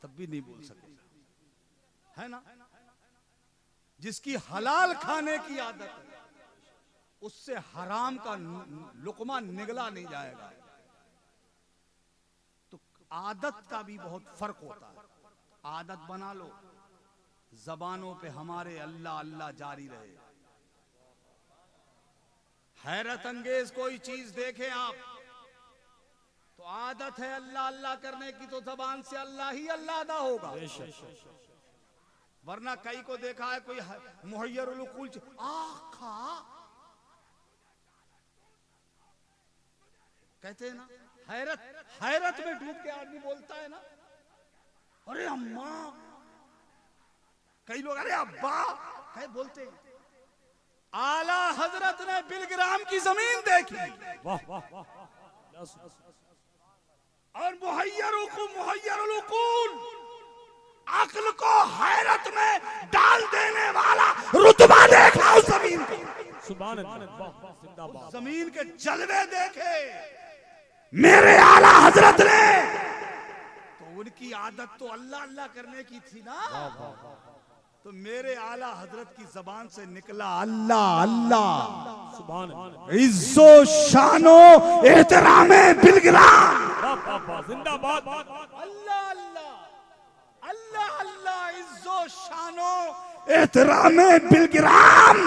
तब भी नहीं बोल सकेगा, है ना। जिसकी हलाल खाने की आदत है, उससे हराम का लुकमा निगला नहीं जाएगा। तो आदत का भी बहुत फर्क होता है। आदत बना लो, जबानों पे हमारे अल्लाह अल्लाह जारी रहे। हैरत अंगेज कोई चीज देखें आप तो आदत है अल्लाह अल्लाह करने की, तो जबान से अल्लाह ही अल्लाह अदा होगा। वरना कई को देखा है, कोई मुहैयरुल उकूल आखा कहते हैं ना, हैरत में डूब के आदमी बोलता है ना, अरे अम्मा, कई लोग अरे अब्बा कहे बोलते हैं। आला हजरत ने बिलग्राम की जमीन देखी और मुहैयरुल उकूल अक्ल को हैरत में डाल देने वाला रुतबा देखा उस जमीन को। सुभान अल्लाह। जमीन के जलवे देखे मेरे आला हजरत ने, तो उनकी आदत तो अल्लाह अल्लाह करने की थी ना, तो मेरे आला हजरत की जबान से निकला अल्लाह अल्लाह। सुभान अल्लाह। इज्जो शानो एहतरामे बिलग्राम, जिंदाबाद। अल्लाह अल्लाह अल्लाह अल्लाह, इज्जो शानो एहतरामे बिलग्राम,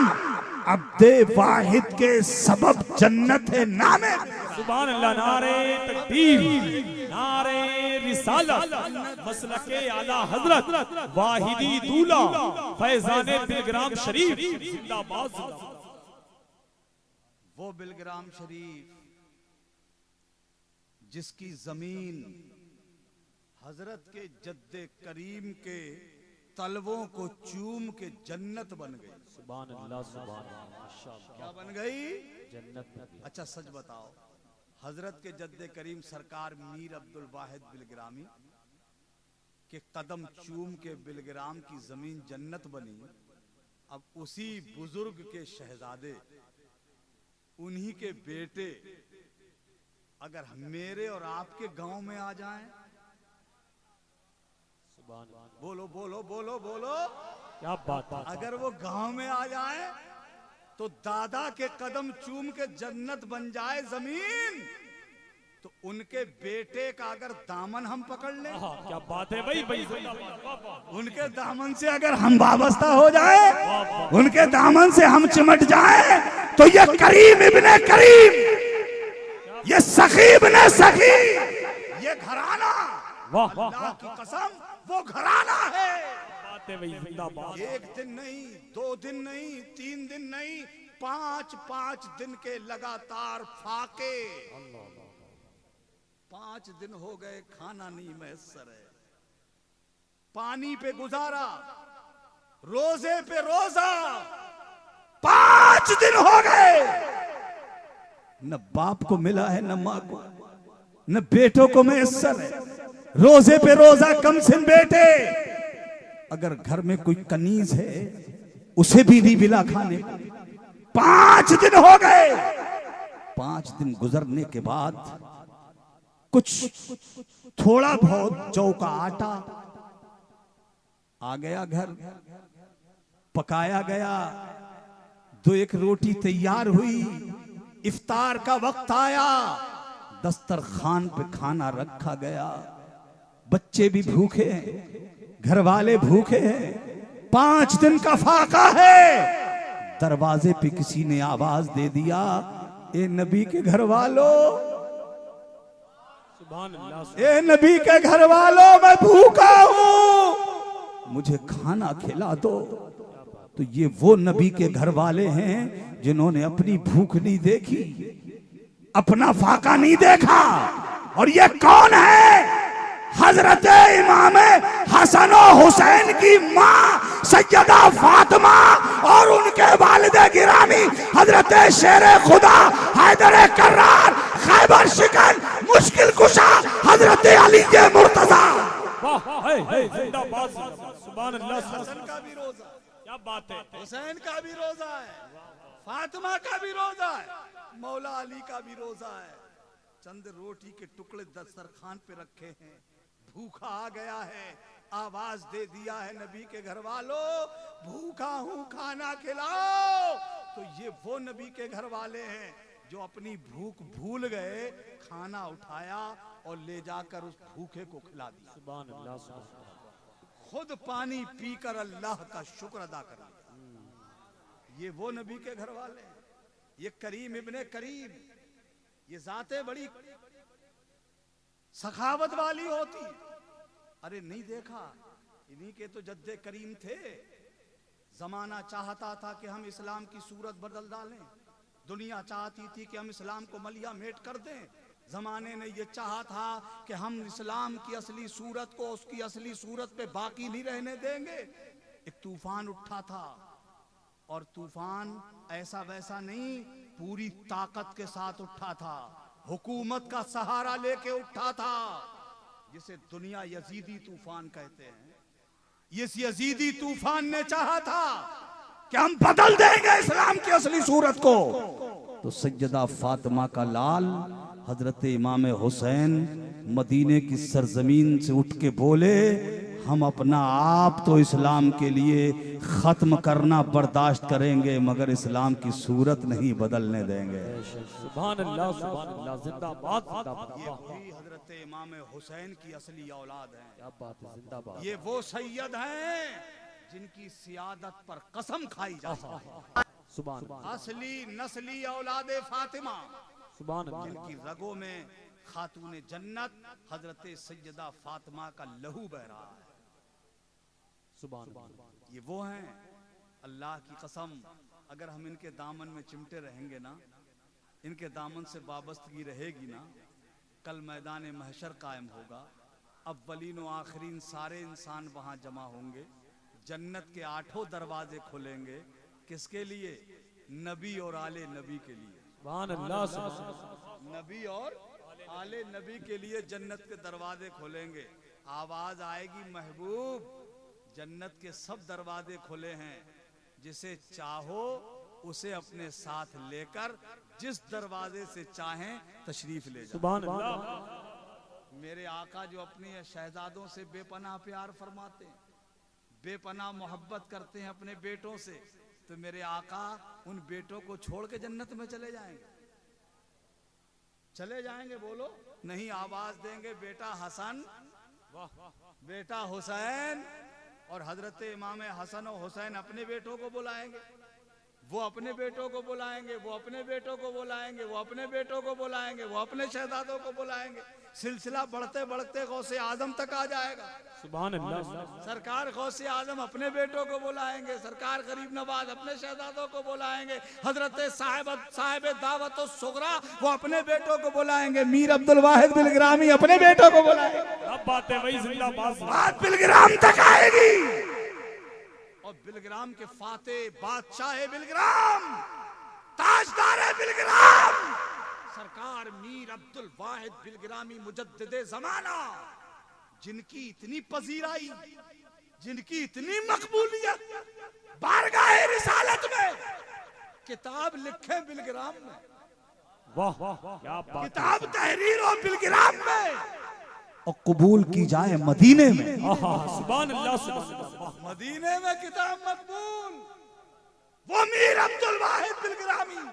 अब्दे वाहिद के सबब जन्नत है नामे। सुभान अल्लाह। नारे तकबीर, नारे रिसालत, मसलके आला हजरत वाहिदी दूल्हा फैजाने बिलग्राम शरीफ जिंदाबाद जिंदाबाद। वो बिलग्राम शरीफ जिसकी जमीन हजरत के जद्दे करीम के तलवों को चूम के जन्नत बन गई। सुभान अल्लाह, सुभान अल्लाह, माशाअल्लाह। क्या बन गई? जन्नत में भी। अच्छा सच बताओ, हजरत के जद्दे करीम सरकार मीर अब्दुल वाहिद बिलग्रामी के कदम चूम के बिलग्राम की जमीन जन्नत बनी। अब उसी बुजुर्ग के शहजादे, उन्हीं के बेटे अगर मेरे और आपके गांव में आ जाएं, सुभान अल्लाह, बोलो बोलो बोलो बोलो, क्या बात है। अगर वो गांव में आ जाए तो दादा के कदम चूम के जन्नत बन जाए जमीन, तो उनके बेटे का अगर दामन हम पकड़ लें, क्या बात है भाई भाई, जिंदाबाद, वाह, वाह। उनके दामन से अगर हम वाबस्ता हो जाए, उनके दामन से हम चिमट जाए, तो ये करीम इब्ने करीम, ये सखी इब्ने सखी, ये घराना, वाह वाह अल्लाह की कसम वो घराना है। बात है भाई, जिंदाबाद। एक दिन नहीं, 2 दिन नहीं, 3 दिन नहीं, 5 दिन के लगातार फाके। 5 दिन हो गए खाना नहीं मैसर है, पानी पे गुजारा, रोजे पे रोजा, 5 दिन हो गए। न बाप को मिला है, न माँ को, न बेटों को मैसर है। रोजे पे रोजा कम सिन बेटे, अगर घर में कोई कनीज है उसे भी नहीं मिला खाने को। 5 दिन हो गए। 5 दिन गुजरने के बाद कुछ थोड़ा बहुत जौ का आटा आ गया घर, पकाया गया, 2-1 रोटी तैयार हुई, इफ्तार का वक्त आया, दस्तरखान पे खाना रखा गया, बच्चे भी भूखे हैं, घर वाले भूखे हैं, 5 दिन का फाका है। दरवाजे पे किसी ने आवाज दे दिया, ए नबी के घर वालों, सुभान अल्लाह, ए नबी के घर वालों, मैं भूखा हूं, मुझे खाना खिला दो। तो ये वो नबी के घर वाले हैं जिन्होंने अपनी भूख नहीं देखी, अपना फाका नहीं देखा। और ये कौन है? हजरत इमाम हसन और हुसैन की माँ सैयदा फातिमा और उनके वालिद गिरामी हजरत शेर खुदा हैदर कर्रार खैबर शिकन मुश्किल कुशा हजरत अली के मुर्तजा। वाह, है जिंदाबाद, सुभान अल्लाह। हसन का भी रोजा, क्या बात है। हुसैन का भी रोजा है, फातिमा का भी रोजा है, मौला अली का भी रोजा है। चंद रोटी के टुकड़े दस्तरखान पे रखे हैं, भूखा आ गया है, आवाज दे दिया है नबी के घर वालों, भूखा हूं खाना खिलाओ। तो ये वो नबी के घर वाले हैं जो अपनी भूख भूल गए, खाना उठाया और ले जाकर उस भूखे को खिला दिया। सुभान अल्लाह, सुभान अल्लाह। खुद पानी पीकर अल्लाह का शुक्र अदा कर लिया। ये वो नबी के घर वाले हैं, ये करीम इब्ने करीम, ये जातें बड़ी सखावत वाली होती। अरे नहीं देखा, इन्हीं के तो जद्दे करीम थे। जमाना चाहता था कि हम इस्लाम की सूरत बदल डालें, दुनिया चाहती थी कि हम इस्लाम को मलिया मेट कर दें। जमाने ने यह चाहा था कि हम इस्लाम की असली सूरत को उसकी असली सूरत पे बाकी नहीं रहने देंगे। एक तूफान उठा था, और तूफान ऐसा वैसा नहीं, पूरी ताकत के साथ उठा था, हुकूमत का सहारा लेके उठा था, जिसे दुनिया यजीदी तूफान कहते हैं। इस यजीदी तूफान ने चाहा था कि हम बदल देंगे इस्लाम की असली सूरत को। तो सैयदा फातिमा का लाल हजरत इमाम हुसैन मदीने की सरजमीन से उठ के बोले, हम अपना आप तो इस्लाम के लिए खत्म करना बर्दाश्त करेंगे, मगर इस्लाम की सूरत नहीं बदलने देंगे। सुभान अल्लाह, सुभान अल्लाह, जिंदाबाद, जिंदाबाद। ये भी हजरत इमाम हुसैन की असली औलाद हैं। क्या बात है, जिंदाबाद। ये वो सैयद हैं जिनकी सियादत पर कसम खाई जाती है। सुभान अल्लाह, असली नस्ली औलादे फातिमा, सुभान अल्लाह। जिनकी रगों में खातूने जन्नत हजरत सैयदा फातिमा का लहू बह रहा है। सुभान अल्लाह। ये वो हैं, अल्लाह की कसम, अगर हम इनके दामन में चिमटे रहेंगे ना, इनके दामन से वाबस्तगी रहेगी ना, कल मैदान महशर कायम होगा, अव्वलीन व आखिरीन सारे इंसान वहां जमा होंगे, जन्नत के 8 दरवाजे खुलेंगे। किसके लिए? नबी और आले नबी के लिए। सुभान अल्लाह, सुभान नबी और आले नबी के लिए जन्नत के दरवाजे खोलेंगे। आवाज आएगी, महबूब जन्नत के सब दरवाजे खुले हैं, जिसे चाहो उसे अपने साथ लेकर जिस दरवाजे से चाहें तशरीफ ले जाओ। सुभान अल्लाह। मेरे आका जो अपने शहजादों से बेपनाह प्यार फरमाते हैं, बेपनाह मोहब्बत करते हैं अपने बेटों से, तो मेरे आका उन बेटों को छोड़ के जन्नत में चले जाएंगे? चले जाएंगे? बोलो नहीं। आवाज देंगे, बेटा हसन, बेटा हुसैन, और हजरत इमाम हसन और हुसैन अपने बेटों को बुलाएंगे, वो अपने बेटों को बुलाएंगे, वो अपने बेटों को बुलाएंगे, वो अपने बेटों को बुलाएंगे, वो अपने शहजादों को बुलाएंगे। सिलसिला बढ़ते बढ़ते गौसे आजम तक आ जाएगा। सुभान अल्लाह। सरकार गौसे आजम अपने बेटों को बुलाएंगे, सरकार गरीब नवाज अपने शहजादों को बुलाएंगे, हजरत साहिब दावत सुगरा वो अपने बेटों को बुलाएंगे, मीर अब्दुल वाहिद बिलग्रामी अपने बेटों को बुलाएंगे। अब बात है वही जिंदाबाद। बात बिलग्राम तक आएगी, और बिलग्राम के फाते बादशाह बिलग्राम, ताजदार बिलग्राम, सरकार मीर अब्दुल वाहिद बिलग्रामी मुजद्दिदे ज़माना, जिनकी इतनी पजीराई, जिनकी इतनी मकबूलियत, बारगाह रिसालत में किताब लिखे बिलग्राम में, वाह वाह क्या बात। किताब तहरीर और बिलग्राम में, और कबूल की जाए मदीने में। सुभान अल्लाह, सुभान अल्लाह। मदीने में किताब मकबूल, वो मीर अब्दुल वाहिद बिलग्रामी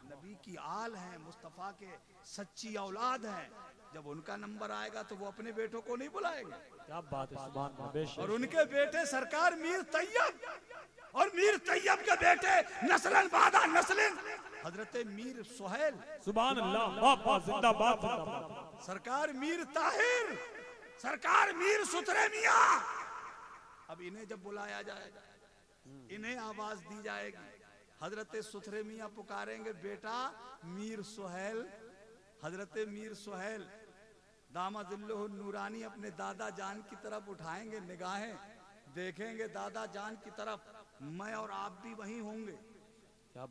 नबी की आल है, मुस्तफा के सच्ची औलाद है। जब उनका नंबर आएगा तो वो अपने बेटों को नहीं बुलाएंगे? क्या बात है, सुभान अल्लाह। और उनके बेटे सरकार मीर तैयब, और मीर तैयब के बेटे नस्लन बादा नस्लन हजरत मीर सुहेल, सुभान अल्लाह, वाह वाह, जिंदाबाद जिंदाबाद। सरकार मीर ताहिर, सरकार मीर सुथरे मियां। अब इन्हें जब बुलाया जाएगा, इन्हें आवाज दी जाएगी, हजरत सुथरे मियां पुकारेंगे, बेटा मीर सुहेल, हजरत मीर सुहेल दामादिल्लुहु नूरानी अपने दादा जान की तरफ उठाएंगे निगाहें, देखेंगे दादा जान की तरफ, मैं और आप भी वहीं होंगे,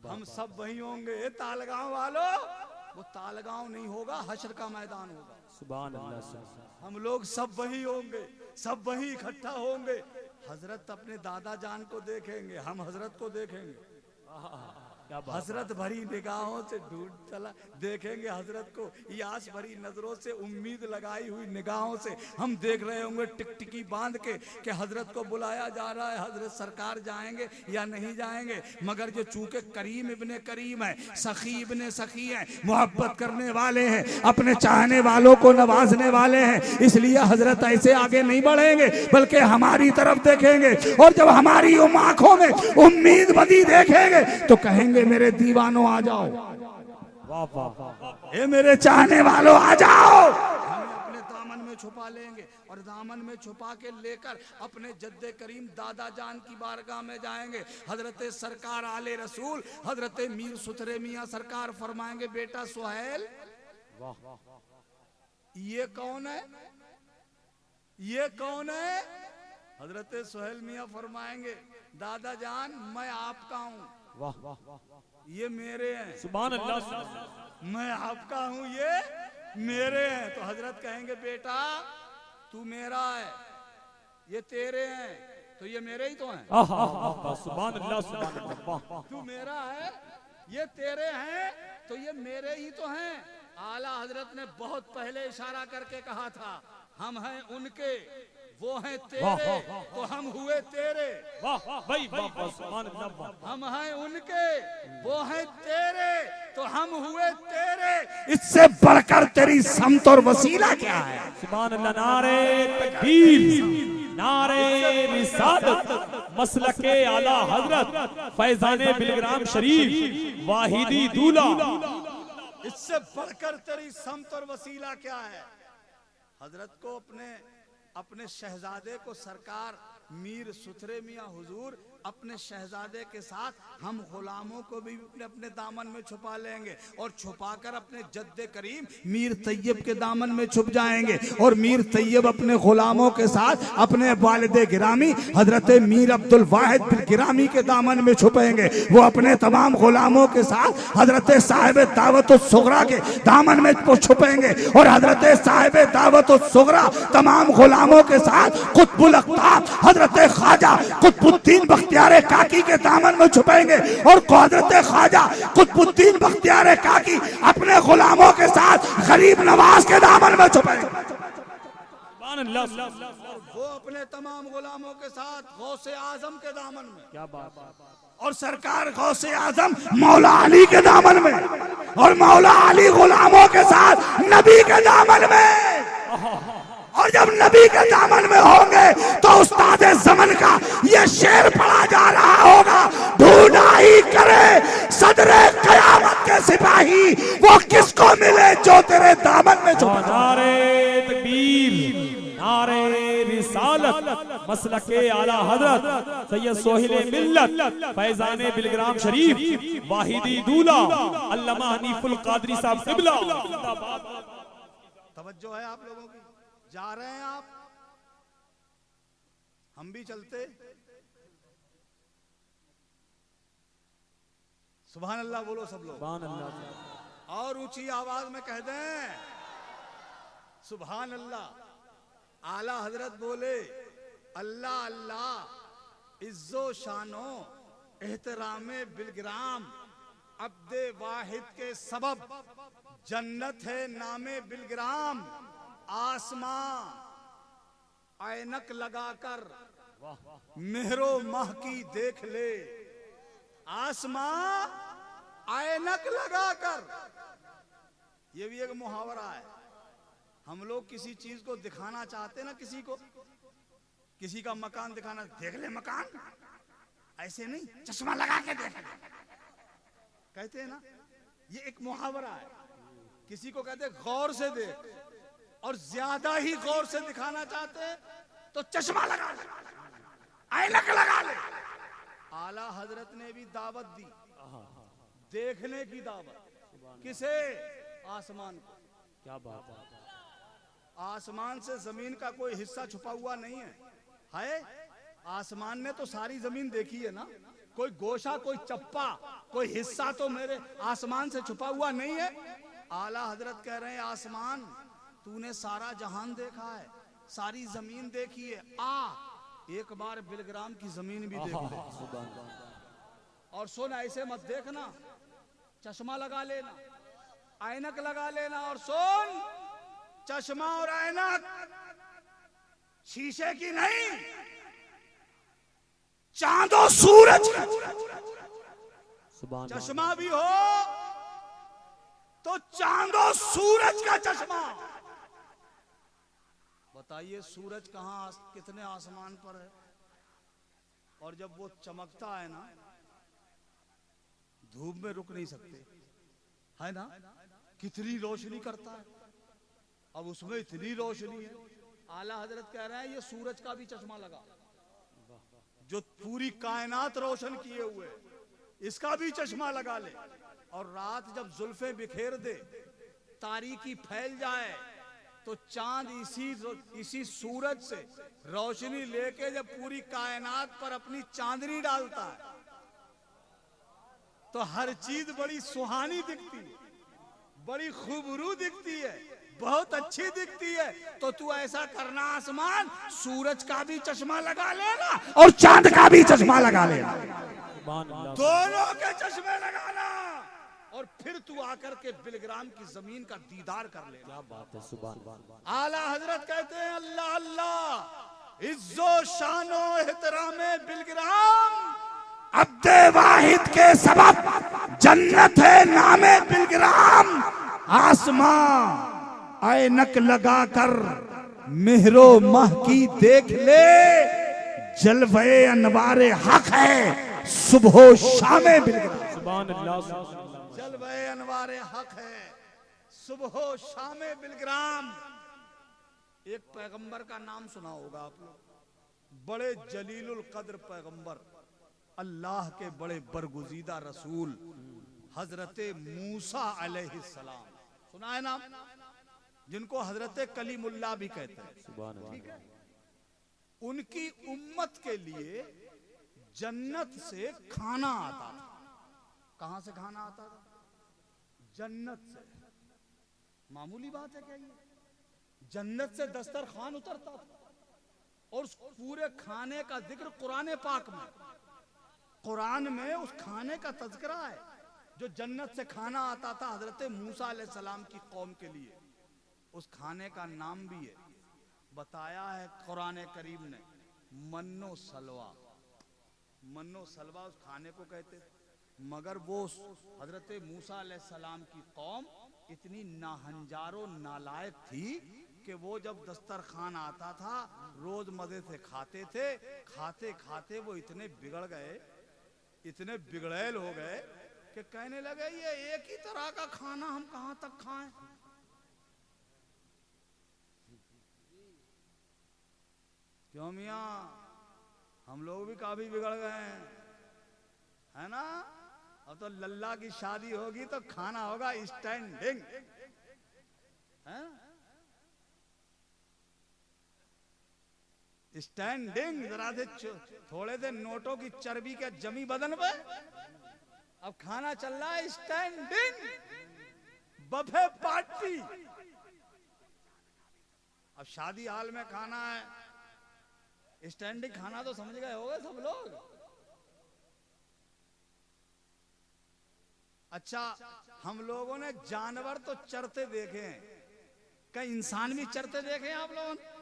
हम सब वहीं होंगे। तालगांव वालों, वो तालगांव नहीं होगा, हश्र का मैदान होगा। सुभान अल्लाह। हम लोग सब वहीं होंगे, सब वहीं इकट्ठा होंगे। हजरत अपने दादा जान को देखेंगे, हम हजरत को देखेंगे, हजरत भरी निगाहों से ढूंढ चला देखेंगे हजरत को, यास भरी नजरों से, उम्मीद लगाई हुई निगाहों से हम देख रहे होंगे टिकटिकी बांध के कि हजरत को बुलाया जा रहा है, हजरत सरकार जाएंगे या नहीं जाएंगे। मगर जो चूंकि करीम इब्ने करीम है, सखी इब्ने सखी है, मोहब्बत करने वाले हैं, अपने चाहने वालों को नवाजने वाले हैं, इसलिए हजरत ऐसे आगे नहीं बढ़ेंगे, बल्कि हमारी तरफ देखेंगे, और जब हमारी आंखों में उम्मीद बदी देखेंगे तो कहेंगे, मेरे दीवानों आ जाओ, वाह वाह, ये मेरे चाहने वालों आ जाओ। हमें अपने दामन में छुपा लेंगे, और दामन में छुपा के लेकर अपने जद्दे करीम दादा जान की बारगाह में जाएंगे। हजरत सरकार आले रसूल हजरत मीर सुथरे मियां सरकार फरमाएंगे, बेटा सुहेल, ये कौन है, ये कौन है? हजरत सुहेल मियां फरमाएंगे, दादा जान मैं आपका हूँ, वाह वाह, ये मेरे हैं। सुभान अल्लाह। मैं आपका हूं, ये मेरे हैं। तो हजरत कहेंगे, बेटा तू मेरा है, ये तेरे हैं, तो ये मेरे ही तो हैं। सुभान अल्लाह, सुभान अल्लाह। तू मेरा है, ये तेरे हैं, तो ये मेरे ही तो हैं। आला हजरत ने बहुत पहले इशारा करके कहा था, हम हैं उनके, वो हैं तेरे, तो हम हुए तेरे। वाह भाई वाह, सुभान अल्लाह। हम हैं उनके, वो हैं तेरे, तो हम हुए तेरे। इससे बढ़कर तेरी समत और वसीला क्या है? सुभान अल्लाह। नारे तकबीर, नारे रिसालत, मसलके आला हजरत फैजाने बिलग्राम शरीफ वाहिदी दूल्हा। इससे बढ़कर तेरी समत और वसीला क्या है? हजरत को अपने शहजादे को सरकार मीर सुथरे मियां हुजूर अपने शहजादे के साथ हम गुलामों को भी अपने दामन में छुपा लेंगे और छुपाकर अपने जद्दे करीम मीर तैयब के दामन में छुप जाएंगे और मीर तैयब अपने गुलामों के साथ अपने वालिदे गिरामी हजरत मीर अब्दुल वाहिद बिन गिरामी के दामन में छुपेंगे। वो अपने तमाम गुलामों के साथ हजरत साहिब दावत सुगरा के दामन में छुपेंगे और हजरत साहिब दावत सुगरा तमाम गुलामों के साथ कुतुबुल अख्ताब हजरत ख्वाजा कुतुबुद्दीन बख्तियार काकी के दामन में छुपेंगे और हजरत ख्वाजा कुतुबुद्दीन बख्तियार काकी अपने गुलामों के साथ गरीब नवाज के दामन में छुपेंगे। वो अपने तमाम गुलामों के साथ गौसे आजम के दामन में, क्या बात, और सरकार गौसे आजम मौला अली के दामन में और मौला अली गुलामों के साथ नबी के दामन में। और जब नबी के दामन में होंगे तो उस्ताद ज़मन का ये शेर पढ़ा जा रहा होगा, ढूंढाई करे सदरे कयामत के सिपाही, वो किसको मिले जो तेरे दामन में छुपा। नारे तकबीर, नारे रिसालत, मसलके आला हजरत सैयद सोहिल मिल्लत फैजाने बिलग्राम शरीफ वाहिदी दूल्हा अल्लामा हनीफुल कादरी साहब क़िबला। तवज्जो है आप लोगों की, जा रहे हैं आप, हम भी चलते। सुभान अल्लाह बोलो सब लोग, सुभान अल्लाह, और ऊंची आवाज में कह दें सुभान अल्लाह। आला हजरत बोले अल्लाह अल्लाह इज्जो शानो एहतरामे बिलग्राम अब्दे वाहिद के सबब जन्नत है नामे बिलग्राम। आसमां ऐनक लगाकर मेहरो माह की देख ले, आसमां ऐनक लगाकर। ये भी एक मुहावरा है। हम लोग किसी चीज को दिखाना चाहते ना, किसी को, किसी का मकान दिखाना, देख ले मकान, ऐसे नहीं, चश्मा लगा के देख ले, कहते हैं ना, ये एक मुहावरा है। किसी को कहते गौर से देख, और ज्यादा ही गौर से दिखाना चाहते तो चश्मा लगा ले, ऐनक लगा ले। आला हजरत ने भी दावत दी, देखने की दावत। किसे? आसमान को। क्या बात है। आसमान से जमीन का कोई हिस्सा छुपा हुआ नहीं है। आसमान ने तो सारी जमीन देखी है ना, कोई गोशा, कोई चप्पा, कोई हिस्सा तो मेरे आसमान से छुपा हुआ नहीं है। आला हजरत कह रहे हैं आसमान, तूने सारा जहान देखा है, सारी जमीन देखी है, आ एक बार बिलग्राम की जमीन भी देख ले। और सुन, ऐसे मत देखना, चश्मा लगा लेना, ऐनक लगा लेना। और सुन, चश्मा और ऐनक शीशे की नहीं, चांदो सूरज का। चश्मा भी हो तो चांदो सूरज का चश्मा। बताइए सूरज कहां, कितने आसमान पर है, और जब वो चमकता है ना, धूप में रुक नहीं सकते, है ना, कितनी रोशनी करता है। अब उसमें इतनी रोशनी है, आला हजरत कह रहे हैं ये सूरज का भी चश्मा लगा, जो पूरी कायनात रोशन किए हुए, इसका भी चश्मा लगा ले। और रात जब जुल्फे बिखेर दे, तारीकी फैल जाए, तो चांद इसी सूरज से रोशनी लेके जब पूरी कायनात पर अपनी चांदनी डालता है, तो हर चीज बड़ी सुहानी दिखती है, बड़ी खूबरू दिखती है, बहुत अच्छी दिखती है। तो तू ऐसा करना आसमान, सूरज का भी चश्मा लगा लेना और चांद का भी चश्मा लगा लेना, दोनों के चश्मे लगाना, और फिर तू आकर के बिलग्राम की जमीन का दीदार कर ले। क्या बात है, सुभान। आला हजरत कहते हैं अल्लाह अल्लाह इज्जो शानो एहतरामे बिलग्राम अब्दे वाहिद के सबब जन्नत है नामे बिलग्राम। आसमां ऐनक लगाकर मेहरो माह की देख ले, जलवे अनवारे हक है सुबह शामे बिलग्राम। सुभान अल्लाह। जलवे अनवारे हक है सुबह शामे बिलग्राम। एक पैगंबर का नाम सुना होगा आप लोग, बड़े जलीलुल कद्र पैगंबर अल्लाह के बड़े बरगुजीदा रसूल हजरत मूसा अलैहिस्सलाम, सुना है नाम, जिनको हजरत कलीमुल्लाह भी कहते हैं, ठीक है? उनकी उम्मत के लिए जन्नत से खाना आता था। कहां से खाना आता था? जन्नत से। मामूली बात है क्या ये? जन्नत से दस्तरखान उतरता था और उस पूरे खाने का जिक्र कुरान पाक में, कुरान में उस खाने का तज़किरा है जो जन्नत से खाना आता था हजरत मूसा अलैहिस्सलाम की कौम के लिए। उस खाने का नाम भी है, बताया है कुरान करीम ने, मन्नो सलवा। मन्नो सलवा उस खाने को कहते। मगर वो हजरत मूसा अलैहिस्सलाम की कौम इतनी नाहंजारो नालायक थी कि वो जब दस्तरखान आता था रोज मजे से खाते थे। खाते खाते वो इतने बिगड़ गए, इतने बिगड़ैल हो गए कि कहने लगे ये एक ही तरह का खाना हम कहां तक खाएं। क्यों मियां, हम लोग भी काफी बिगड़ गए हैं, है ना? अब तो लल्ला की शादी होगी तो खाना होगा स्टैंडिंग, है? स्टैंडिंग, जरा से थोड़े से नोटों की चर्बी के जमी बदन पे अब खाना चल रहा है स्टैंडिंग, बफे पार्टी। अब शादी हाल में खाना है स्टैंडिंग खाना, तो समझ गए होंगे सब लोग। अच्छा, हम लोगों ने जानवर तो चरते देखे हैं, क्या इंसान भी चरते देखे हैं आप लोगों ने?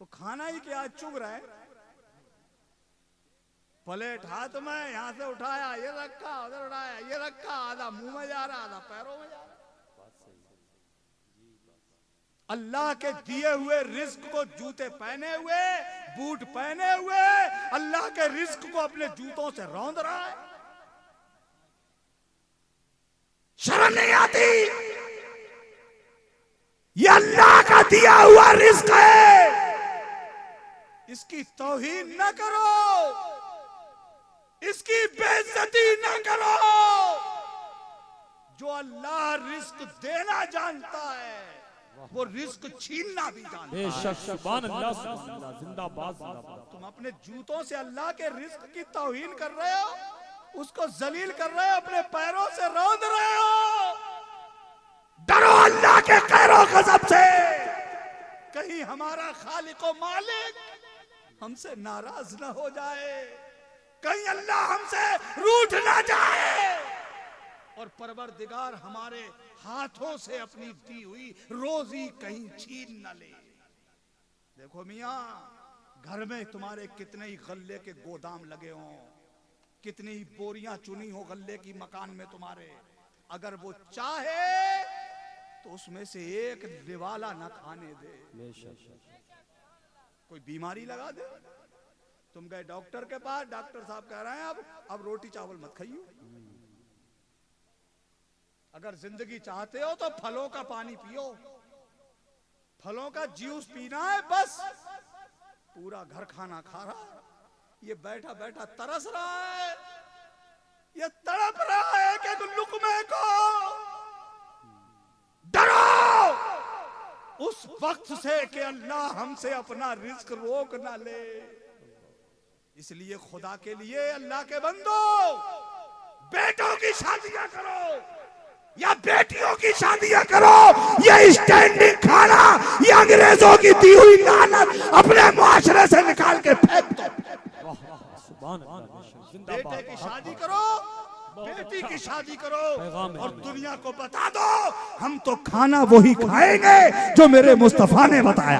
तो खाना ही क्या, चुग रहे, प्लेट हाथ में, यहां से उठाया ये रखा, उधर उठाया ये रखा, आधा मुंह में जा रहा, आधा पैरों में जा रहा। अल्लाह के दिए हुए रिस्क को जूते पहने हुए, बूट पहने हुए, अल्लाह के रिस्क को अपने जूतों से रौंद रहा है। शर्म नहीं आती? ये अल्लाह का दिया हुआ रिस्क है, इसकी तौहीन न करो, इसकी बेइज्जती न करो। जो अल्लाह रिस्क देना जानता है वो रिस्क छीनना भी जानता है। बेशक, सुभान अल्लाह, सुभान अल्लाह, जिंदाबाद जिंदाबाद। तुम अपने जूतों से अल्लाह के रिस्क की तौहीन कर रहे हो, उसको जलील कर रहे हो, अपने पैरों से रौंद रहे हो। डरो अल्लाह के कहरो गज़ब से, कहीं हमारा खालिक व मालिक हमसे नाराज ना हो जाए, कहीं अल्लाह हमसे रूठ ना जाए और परवरदिगार हमारे हाथों से अपनी दी हुई रोजी कहीं छीन न ले। देखो मियां, घर में तुम्हारे कितने ही गल्ले के गोदाम लगे हों, कितनी ही बोरियां चुनी हो गल्ले की मकान में तुम्हारे, अगर वो चाहे तो उसमें से एक निवाला न खाने दे। कोई बीमारी लगा दे, तुम गए डॉक्टर के पास, डॉक्टर साहब कह रहे हैं अब रोटी चावल मत खाइयो, अगर जिंदगी चाहते हो तो फलों का पानी पियो, फलों का जूस पीना है बस। पूरा घर खाना खा रहा है, ये बैठा बैठा तरस रहा है, ये तड़प रहा है कि लुक़मे को। डरो उस वक्त से कि अल्लाह हमसे अपना रिस्क रोक ना ले। इसलिए खुदा के लिए अल्लाह के बंदो, बेटों की शादियां करो या बेटियों की शादियां करो, ये स्टैंडिंग खाना, ये अंग्रेजों की दी हुई लानत अपने मुआशरे से निकाल के फेंक दो। बेटे की शादी करो, बेटी की शादी करो और दुनिया को बता दो हम तो खाना वही खाएंगे जो मेरे मुस्तफा ने बताया।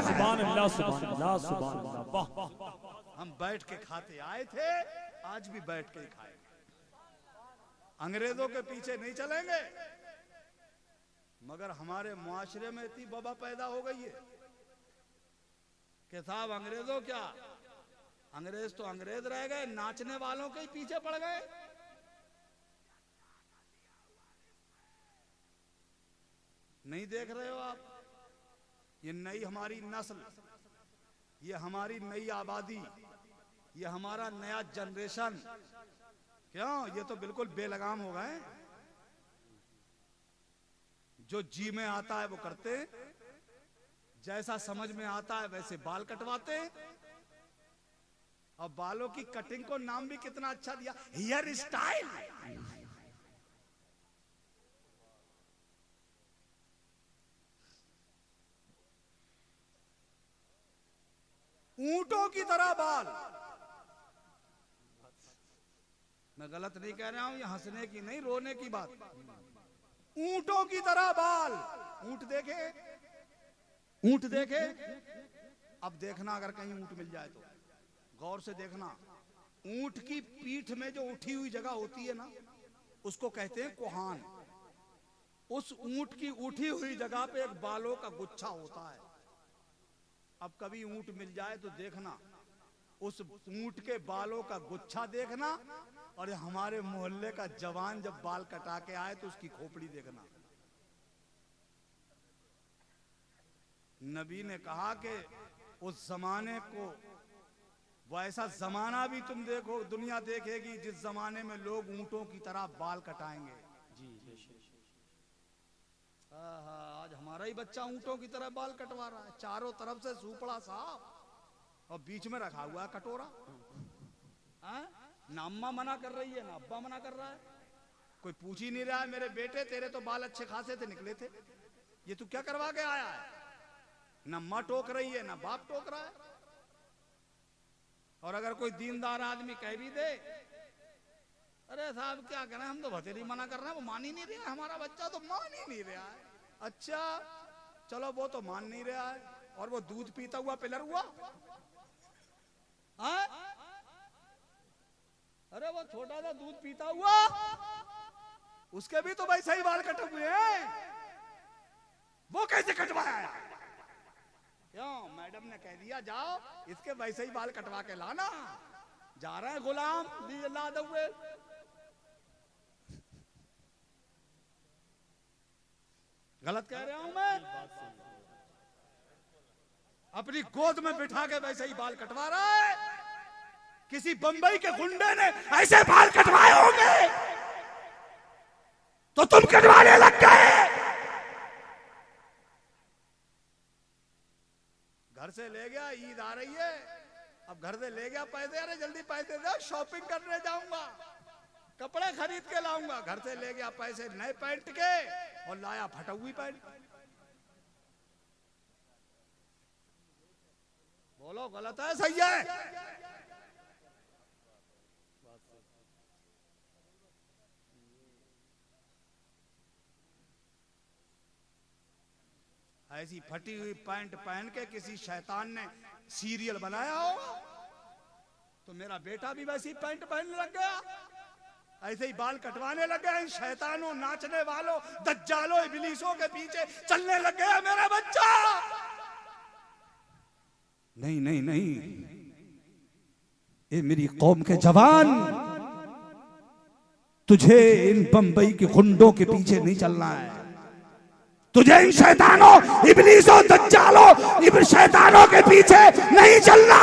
हम बैठ के खाते आए थे, आज भी बैठ के खाएंगे, अंग्रेजों के पीछे नहीं चलेंगे। मगर हमारे मुआशरे में इतनी वबा पैदा हो गई है कि साहब अंग्रेजों क्या, अंग्रेज तो अंग्रेज रह गए, नाचने वालों के ही पीछे पड़ गए। नहीं देख रहे हो आप, ये नई हमारी नस्ल, ये हमारी नई आबादी, ये हमारा नया जनरेशन, क्यों ये तो बिल्कुल बेलगाम हो गए। जो जी में आता है वो करते, जैसा समझ में आता है वैसे बाल कटवाते। और बालों की कटिंग को नाम भी कितना अच्छा दिया, हेयर स्टाइल। ऊंटों की तरह बाल। मैं गलत नहीं कह रहा हूं, ये हंसने की नहीं रोने की बात। ऊंटों की तरह बाल। ऊंट देखे, ऊंट देखे। अब देखना अगर कहीं ऊंट मिल जाए तो गौर से देखना। ऊंट की पीठ में जो उठी हुई जगह होती है ना, उसको कहते हैं कोहान। उस ऊंट की उठी हुई जगह पे एक बालों का गुच्छा होता है। अब कभी ऊंट मिल जाए तो देखना, उस ऊंट के बालों का गुच्छा देखना, और हमारे मोहल्ले का जवान जब बाल कटा के आए तो उसकी खोपड़ी देखना। नबी ने कहा कि उस जमाने को, वैसा जमाना भी तुम देखो, दुनिया देखेगी जिस जमाने में लोग ऊंटों की तरह बाल कटाएंगे। आज हमारा ही बच्चा ऊंटों की तरह बाल कटवा रहा है, चारों तरफ से सूपड़ा साफ और बीच में रखा हुआ है कटोरा। ना अम्मा मना कर रही है ना अब्बा मना कर रहा है, कोई पूछ ही नहीं रहा है, मेरे बेटे तेरे तो बाल अच्छे खासे थे, निकले थे, ये तू क्या करवा के आया है। ना माँ टोक रही है ना बाप टोक रहा है। और अगर कोई दीनदार आदमी कह भी दे, अरे साहब क्या करें, हम तो भतेरी मना कर रहे हैं, वो मान ही नहीं रहा, हमारा बच्चा तो मान ही नहीं रहा है। अच्छा चलो वो तो मान नहीं रहा है, और वो दूध पीता हुआ पिलर हुआ। अरे वो छोटा सा दूध पीता हुआ, उसके भी तो वैसे ही बाल कटे हुए हैं, वो कैसे कटवाया। क्यों, मैडम ने कह दिया जाओ इसके वैसे ही बाल कटवा के लाना। जा रहे हैं गुलाम ला दे। गलत कह रहा हूं मैं। अपनी गोद में बिठा के वैसे ही बाल कटवा रहा है। किसी बंबई के गुंडे ने ऐसे बाल कटवाए होंगे तो तुम कटवाने लग गए। घर से ले गया, ईद आ रही है, अब घर से ले गया पैसे, अरे जल्दी पैसे दो, शॉपिंग करने जाऊंगा, कपड़े खरीद के लाऊंगा। घर से ले गया पैसे नए पैंट के और लाया फटा हुई पैंट। बोलो गलत है सही है। ऐसी फटी हुई पैंट पहन के किसी शैतान ने सीरियल बनाया हो तो मेरा बेटा भी वैसी पैंट पहनने लग गया, ऐसे ही बाल कटवाने लग गया। इन शैतानों, नाचने वालों, दज्जालों, इब्लीसों के पीछे चलने लग गया मेरा बच्चा। नहीं नहीं नहीं, ये मेरी कौम के जवान, तुझे इन बंबई के गुंडों के पीछे नहीं चलना है। तुझे इन शैतानों, इब्लीसों, दज्जालों, इन शैतानों के पीछे नहीं चलना।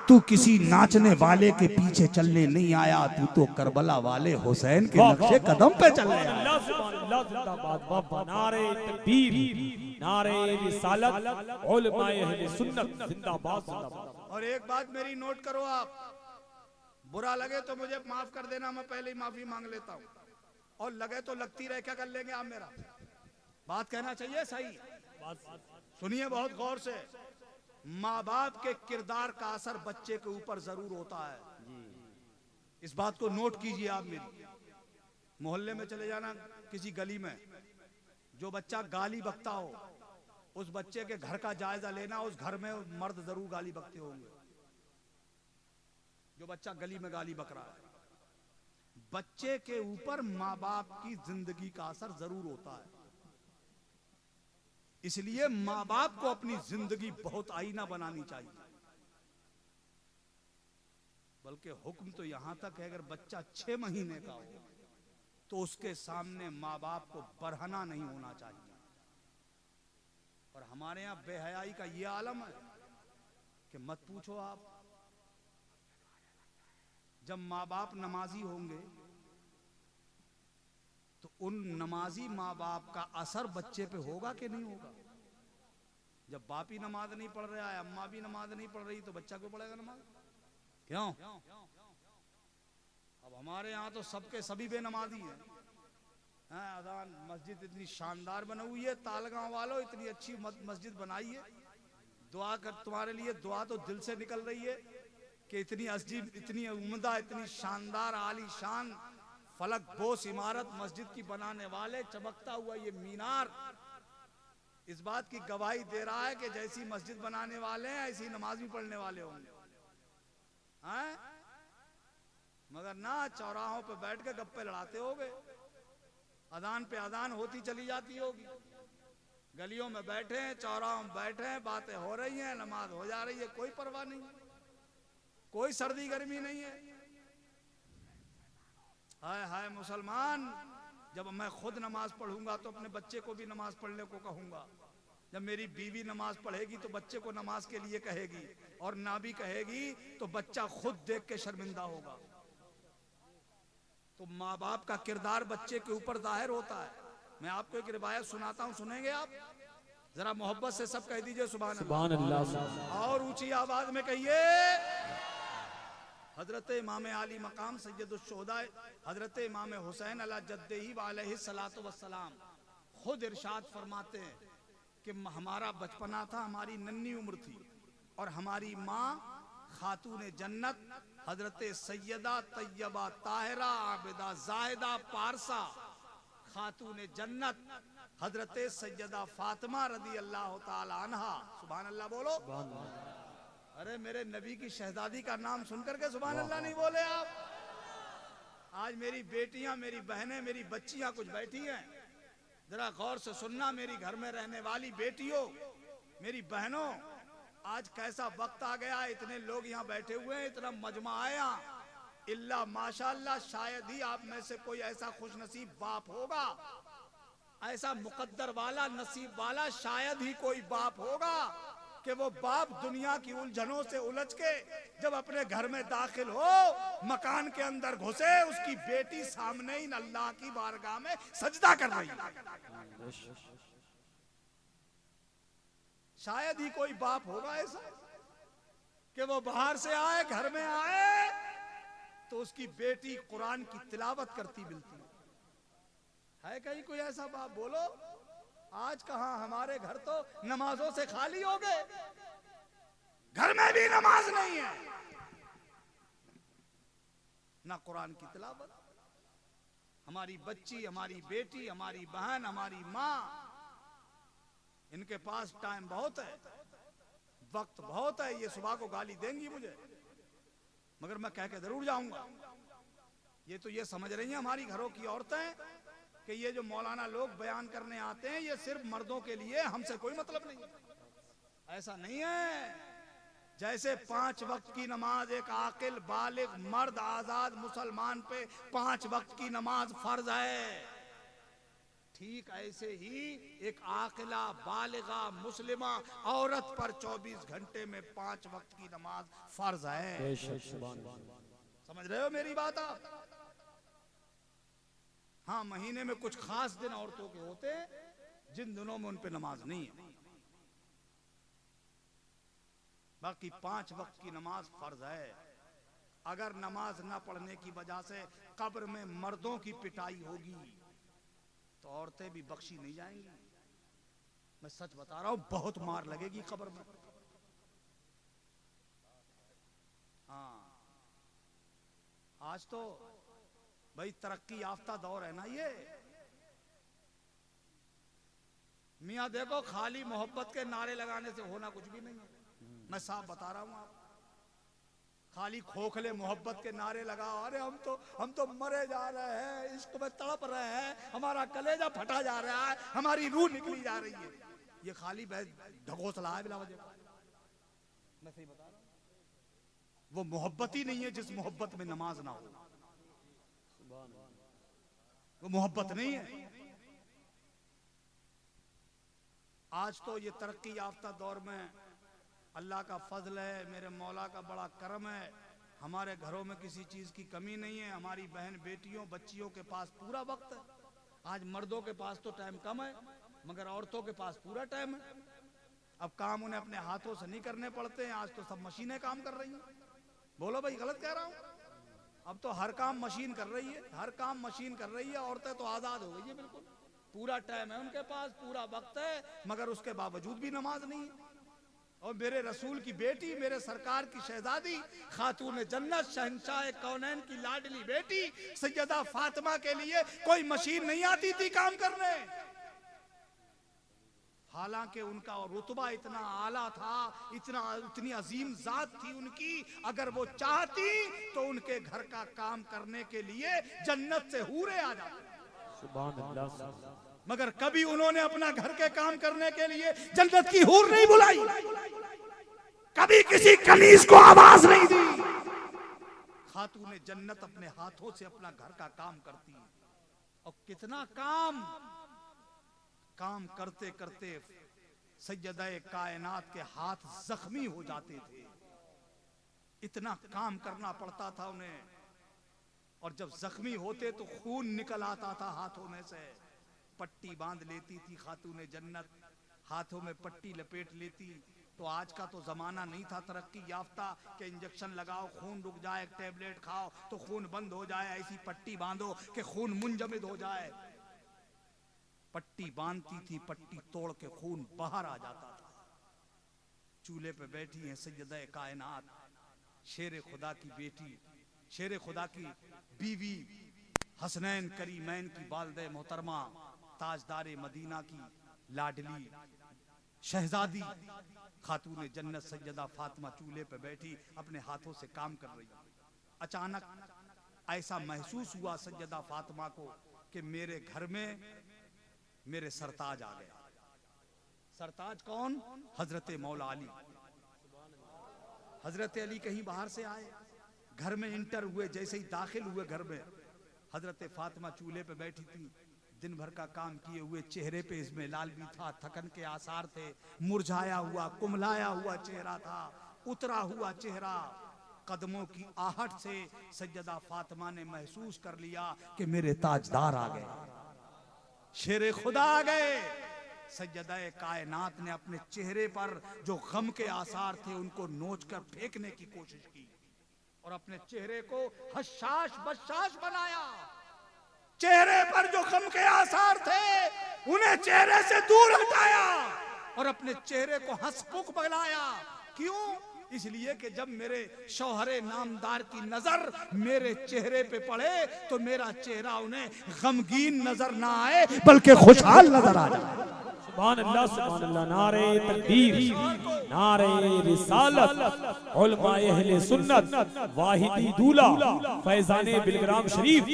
तू किसी नाचने वाले के पीछे चलने नहीं आया, तू तो करबला वाले हुसैन के नक्शे कदम पे चल रहा है। नारे तकबीर, नारे रिसालत, उलमाए अहले सुन्नत जिंदाबाद जिंदाबाद। और एक बात मेरी नोट करो आप, बुरा लगे तो मुझे माफ कर देना, मैं पहले ही माफी मांग लेता हूँ, और लगे तो लगती रहे, क्या कर लेंगे आप। मेरा बात कहना चाहिए सही, सुनिए बहुत गौर से। माँ बाप के किरदार का असर बच्चे के ऊपर जरूर होता है, इस बात को नोट कीजिए आप। मेरी मोहल्ले में चले जाना, किसी गली में जो बच्चा गाली बकता हो, उस बच्चे के घर का जायजा लेना, उस घर में मर्द जरूर गाली बकते होंगे। जो बच्चा गली में गाली बक रहा है, बच्चे के ऊपर माँ बाप की जिंदगी का असर जरूर होता है। इसलिए माँ बाप को अपनी जिंदगी बहुत आईना बनानी चाहिए। बल्कि हुक्म तो यहां तक है, अगर बच्चा 6 महीने का हो तो उसके सामने माँ बाप को बरहना नहीं होना चाहिए। और हमारे यहाँ बेहयाई का ये आलम है कि मत पूछो आप। जब माँ बाप नमाजी होंगे तो उन नमाजी माँ बाप का असर बच्चे पे होगा कि नहीं होगा? जब बाप ही नमाज नहीं पढ़ रहा है, अम्मा भी नमाज नहीं पढ़ रही, तो बच्चा क्यों पढ़ेगा नमाज? क्यों? अब हमारे यहाँ तो सबके सभी बेनमाजी हैं। अजान मस्जिद इतनी शानदार बनी हुई है, तालगांव वालों इतनी अच्छी मस्जिद बनाई है, दुआ कर तुम्हारे लिए, दुआ तो दिल से निकल रही है कि इतनी मस्जिद, इतनी उम्दा, इतनी शानदार आलीशान फलक बोस इमारत मस्जिद की बनाने वाले, चमकता हुआ ये मीनार इस बात की गवाही दे रहा है कि जैसी मस्जिद बनाने वाले हैं ऐसी नमाज भी पढ़ने वाले होंगे। मगर ना, चौराहों पे बैठ के गप्पे लड़ाते होगे, अजान पे अजान होती चली जाती होगी, गलियों में बैठे हैं, चौराहों में बैठे हैं, बातें हो रही हैं, नमाज हो जा रही है, कोई परवाह नहीं, कोई सर्दी गर्मी नहीं है। हाय हाय मुसलमान, जब मैं खुद नमाज पढ़ूंगा तो अपने बच्चे को भी नमाज पढ़ने को कहूंगा। जब मेरी बीवी नमाज पढ़ेगी तो बच्चे को नमाज के लिए कहेगी, और ना भी कहेगी तो बच्चा खुद देख के शर्मिंदा होगा। तो माँ बाप का किरदार बच्चे के ऊपर जाहिर होता है। मैं आपको एक रिवायत सुनाता हूँ, सुनेंगे आप? जरा मोहब्बत से सब कह दीजिए सुभान अल्लाह, और ऊंची आवाज में कहिए। हजरत इमाम आली मकाम सैयदुश्शोहदा हजरत इमाम हुसैन अला जद्देही अलैहिस्सलातु वस्सलाम खुद इरशाद फरमाते हैं कि हमारा बचपना था, हमारी नन्ही उम्र थी, और हमारी माँ खातून जन्नत हजरत सैयदा तैयबा ताहिरा आबिदा जाहिदा पारसा खातून जन्नत हजरत सैयदा फातिमा रदी अल्लाह ताला अन्हा, सुभान अल्लाह बोलो। अरे मेरे नबी की शहजादी का नाम सुनकर के सुभान अल्लाह नहीं बोले आप? आज मेरी बेटियां, मेरी बहनें, मेरी बच्चियां कुछ बैठी हैं, जरा गौर से सुनना, मेरी घर में रहने वाली बेटियों, मेरी बहनों, आज कैसा वक्त आ गया, इतने लोग यहाँ बैठे हुए हैं, इतना मजमा आया, इल्ला माशाअल्लाह शायद ही आप में से कोई ऐसा खुशनसीब बाप होगा, ऐसा मुकद्दर वाला नसीब वाला शायद ही कोई बाप होगा कि वो बाप दुनिया की उलझनों से उलझ के जब अपने घर में दाखिल हो, मकान के अंदर घुसे, उसकी बेटी सामने ही अल्लाह की बारगाह में सजदा कर रही है। शायद ही कोई बाप होगा ऐसा कि वो बाहर से आए, घर में आए तो उसकी बेटी कुरान की तिलावत करती मिलती है कहीं कोई ऐसा बाप? बोलो। आज कहां, हमारे घर तो नमाजों से खाली हो गए, घर में भी नमाज नहीं है, ना कुरान की तिलावत। हमारी बच्ची, हमारी बेटी, हमारी बहन, हमारी माँ, इनके पास टाइम बहुत है, वक्त बहुत है, ये सुबह को गाली देंगी मुझे, मगर मैं कह के जरूर जाऊंगा। ये तो ये समझ रही हैं हमारी घरों की औरतें कि ये जो मौलाना लोग बयान करने आते हैं ये सिर्फ मर्दों के लिए, हमसे कोई मतलब नहीं। ऐसा नहीं है। जैसे 5 वक्त की नमाज एक आकिल बालिग मर्द आजाद मुसलमान पे 5 वक्त की नमाज फर्ज है, ठीक ऐसे ही एक आकिला बालिगा मुस्लिमा औरत पर 24 घंटे में 5 वक्त की नमाज फर्ज है। समझ रहे हो मेरी बात आप? हाँ, महीने में कुछ खास दिन औरतों के होते हैं जिन दिनों में उन पे नमाज नहीं है, बाकी 5 वक्त की नमाज फर्ज है। अगर नमाज ना पढ़ने की वजह से कब्र में मर्दों की पिटाई होगी तो औरतें भी बख्शी नहीं जाएंगी। मैं सच बता रहा हूं, बहुत मार लगेगी कब्र में। हाँ, आज तो भाई तरक्की याफ्ता दौर है ना ये। मियाँ देखो, खाली मोहब्बत के नारे लगाने से होना कुछ भी नहीं है। मैं साफ बता रहा हूँ आप, खाली खोखले मोहब्बत के नारे लगाओ, अरे हम तो मरे जा रहे हैं, इश्क में तड़प रहे हैं, हमारा कलेजा फटा जा रहा है, हमारी रूह निकली जा रही है, ये खाली ढकोसला है बिला वजह। मैं सही बता रहा हूँ, वो मोहब्बत ही नहीं है जिस मोहब्बत में नमाज ना हो, वो मोहब्बत नहीं है। आज तो ये तरक्की याफ्ता दौर में अल्लाह का फजल है, मेरे मौला का बड़ा करम है, हमारे घरों में किसी चीज की कमी नहीं है। हमारी बहन बेटियों बच्चियों के पास पूरा वक्त है। आज मर्दों के पास तो टाइम कम है, मगर औरतों के पास पूरा टाइम है। अब काम उन्हें अपने हाथों से नहीं करने पड़ते हैं, आज तो सब मशीनें काम कर रही हैं। बोलो भाई, गलत कह रहा हूं? अब तो हर काम मशीन कर रही है, हर काम मशीन कर रही है। औरतें तो आजाद हो गई है, बिल्कुल पूरा टाइम है उनके पास, पूरा वक्त है, मगर उसके बावजूद भी नमाज नहीं है। और मेरे रसूल की बेटी, मेरे सरकार की शहजादी, खातून जन्नत, शहंशाह कौनैन की लाडली बेटी सैयदा फातिमा के लिए कोई मशीन नहीं आती थी काम करने। हालांकि उनका रुतबा इतना आला था, इतनी अजीम जात थी उनकी, अगर वो चाहती तो उनके घर का काम करने के लिए जन्नत से हूरे आ जाते। सुभान अल्लाह। मगर कभी उन्होंने अपना घर के काम करने के लिए जन्नत की हूर नहीं बुलाई, कभी किसी कनीज को आवाज नहीं दी। खातून जन्नत अपने हाथों से अपना घर का काम करती है। और कितना काम करते करते सैयदा-ए कायनात के हाथ जख्मी हो जाते थे। इतना काम करना पड़ता था उन्हें, और जब जख्मी होते तो खून निकल आता था हाथों में से। पट्टी बांध लेती थी खातून जन्नत, हाथों में पट्टी लपेट लेती। तो आज का तो जमाना नहीं था तरक्की याफ्ता के इंजेक्शन लगाओ खून रुक जाए, टैबलेट खाओ तो खून बंद हो जाए, ऐसी पट्टी बांधो कि खून मुंजमद हो जाए। पट्टी बांधती थी, पट्टी तोड़ के खून बाहर आ जाता था। चूल्हे पे बैठी हैं सैयदा-ए कायनात, शेर खुदा की बेटी, शेर खुदा की बीवी, हसनैन करीमैन की वालिदा मोहतरमा, ताजदारे मदीना की लाडली शहजादी खातून जन्नत सैयदा फातिमा चूल्हे पे बैठी अपने हाथों से काम कर रही। अचानक ऐसा महसूस हुआ सैयदा फातिमा को कि मेरे घर में मेरे सरताज आ गया। सरताज कौन? हजरत मौला अली। हजरत अली कहीं बाहर से आए, घर में इंटर हुए, जैसे ही दाखिल हुए घर में, हजरत फातिमा चूल्हे पे बैठी थी, दिन भर का काम किए हुए, चेहरे पे इसमें लाल भी था, थकन के आसार थे, मुरझाया हुआ कुमलाया हुआ चेहरा था, उतरा हुआ चेहरा। कदमों की आहट से सैयदा फातिमा ने महसूस कर लिया कि मेरे ताजदार आ गए, शेर खुदा आ गए। सैयदा-ए कायनात ने अपने चेहरे पर जो गम के आसार थे उनको नोच कर फेंकने की कोशिश की और अपने चेहरे को हशाश बशाश बनाया। चेहरे पर जो गम के आसार थे उन्हें चेहरे से दूर हटाया और अपने चेहरे को हंसमुख बनाया। क्यों? इसलिए कि जब मेरे शौहरे नामदार की नजर मेरे चेहरे पे पड़े तो मेरा चेहरा उन्हें गमगीन नजर ना आए बल्कि खुशहाल नजर आ जाए। सुभान अल्लाह, सुभान अल्लाह। नारे तकबीर, नारे रिसालत, उलमाए अहले सुन्नत, वाहिदी दूल्हा, फैजाने बिलग्राम शरीफ।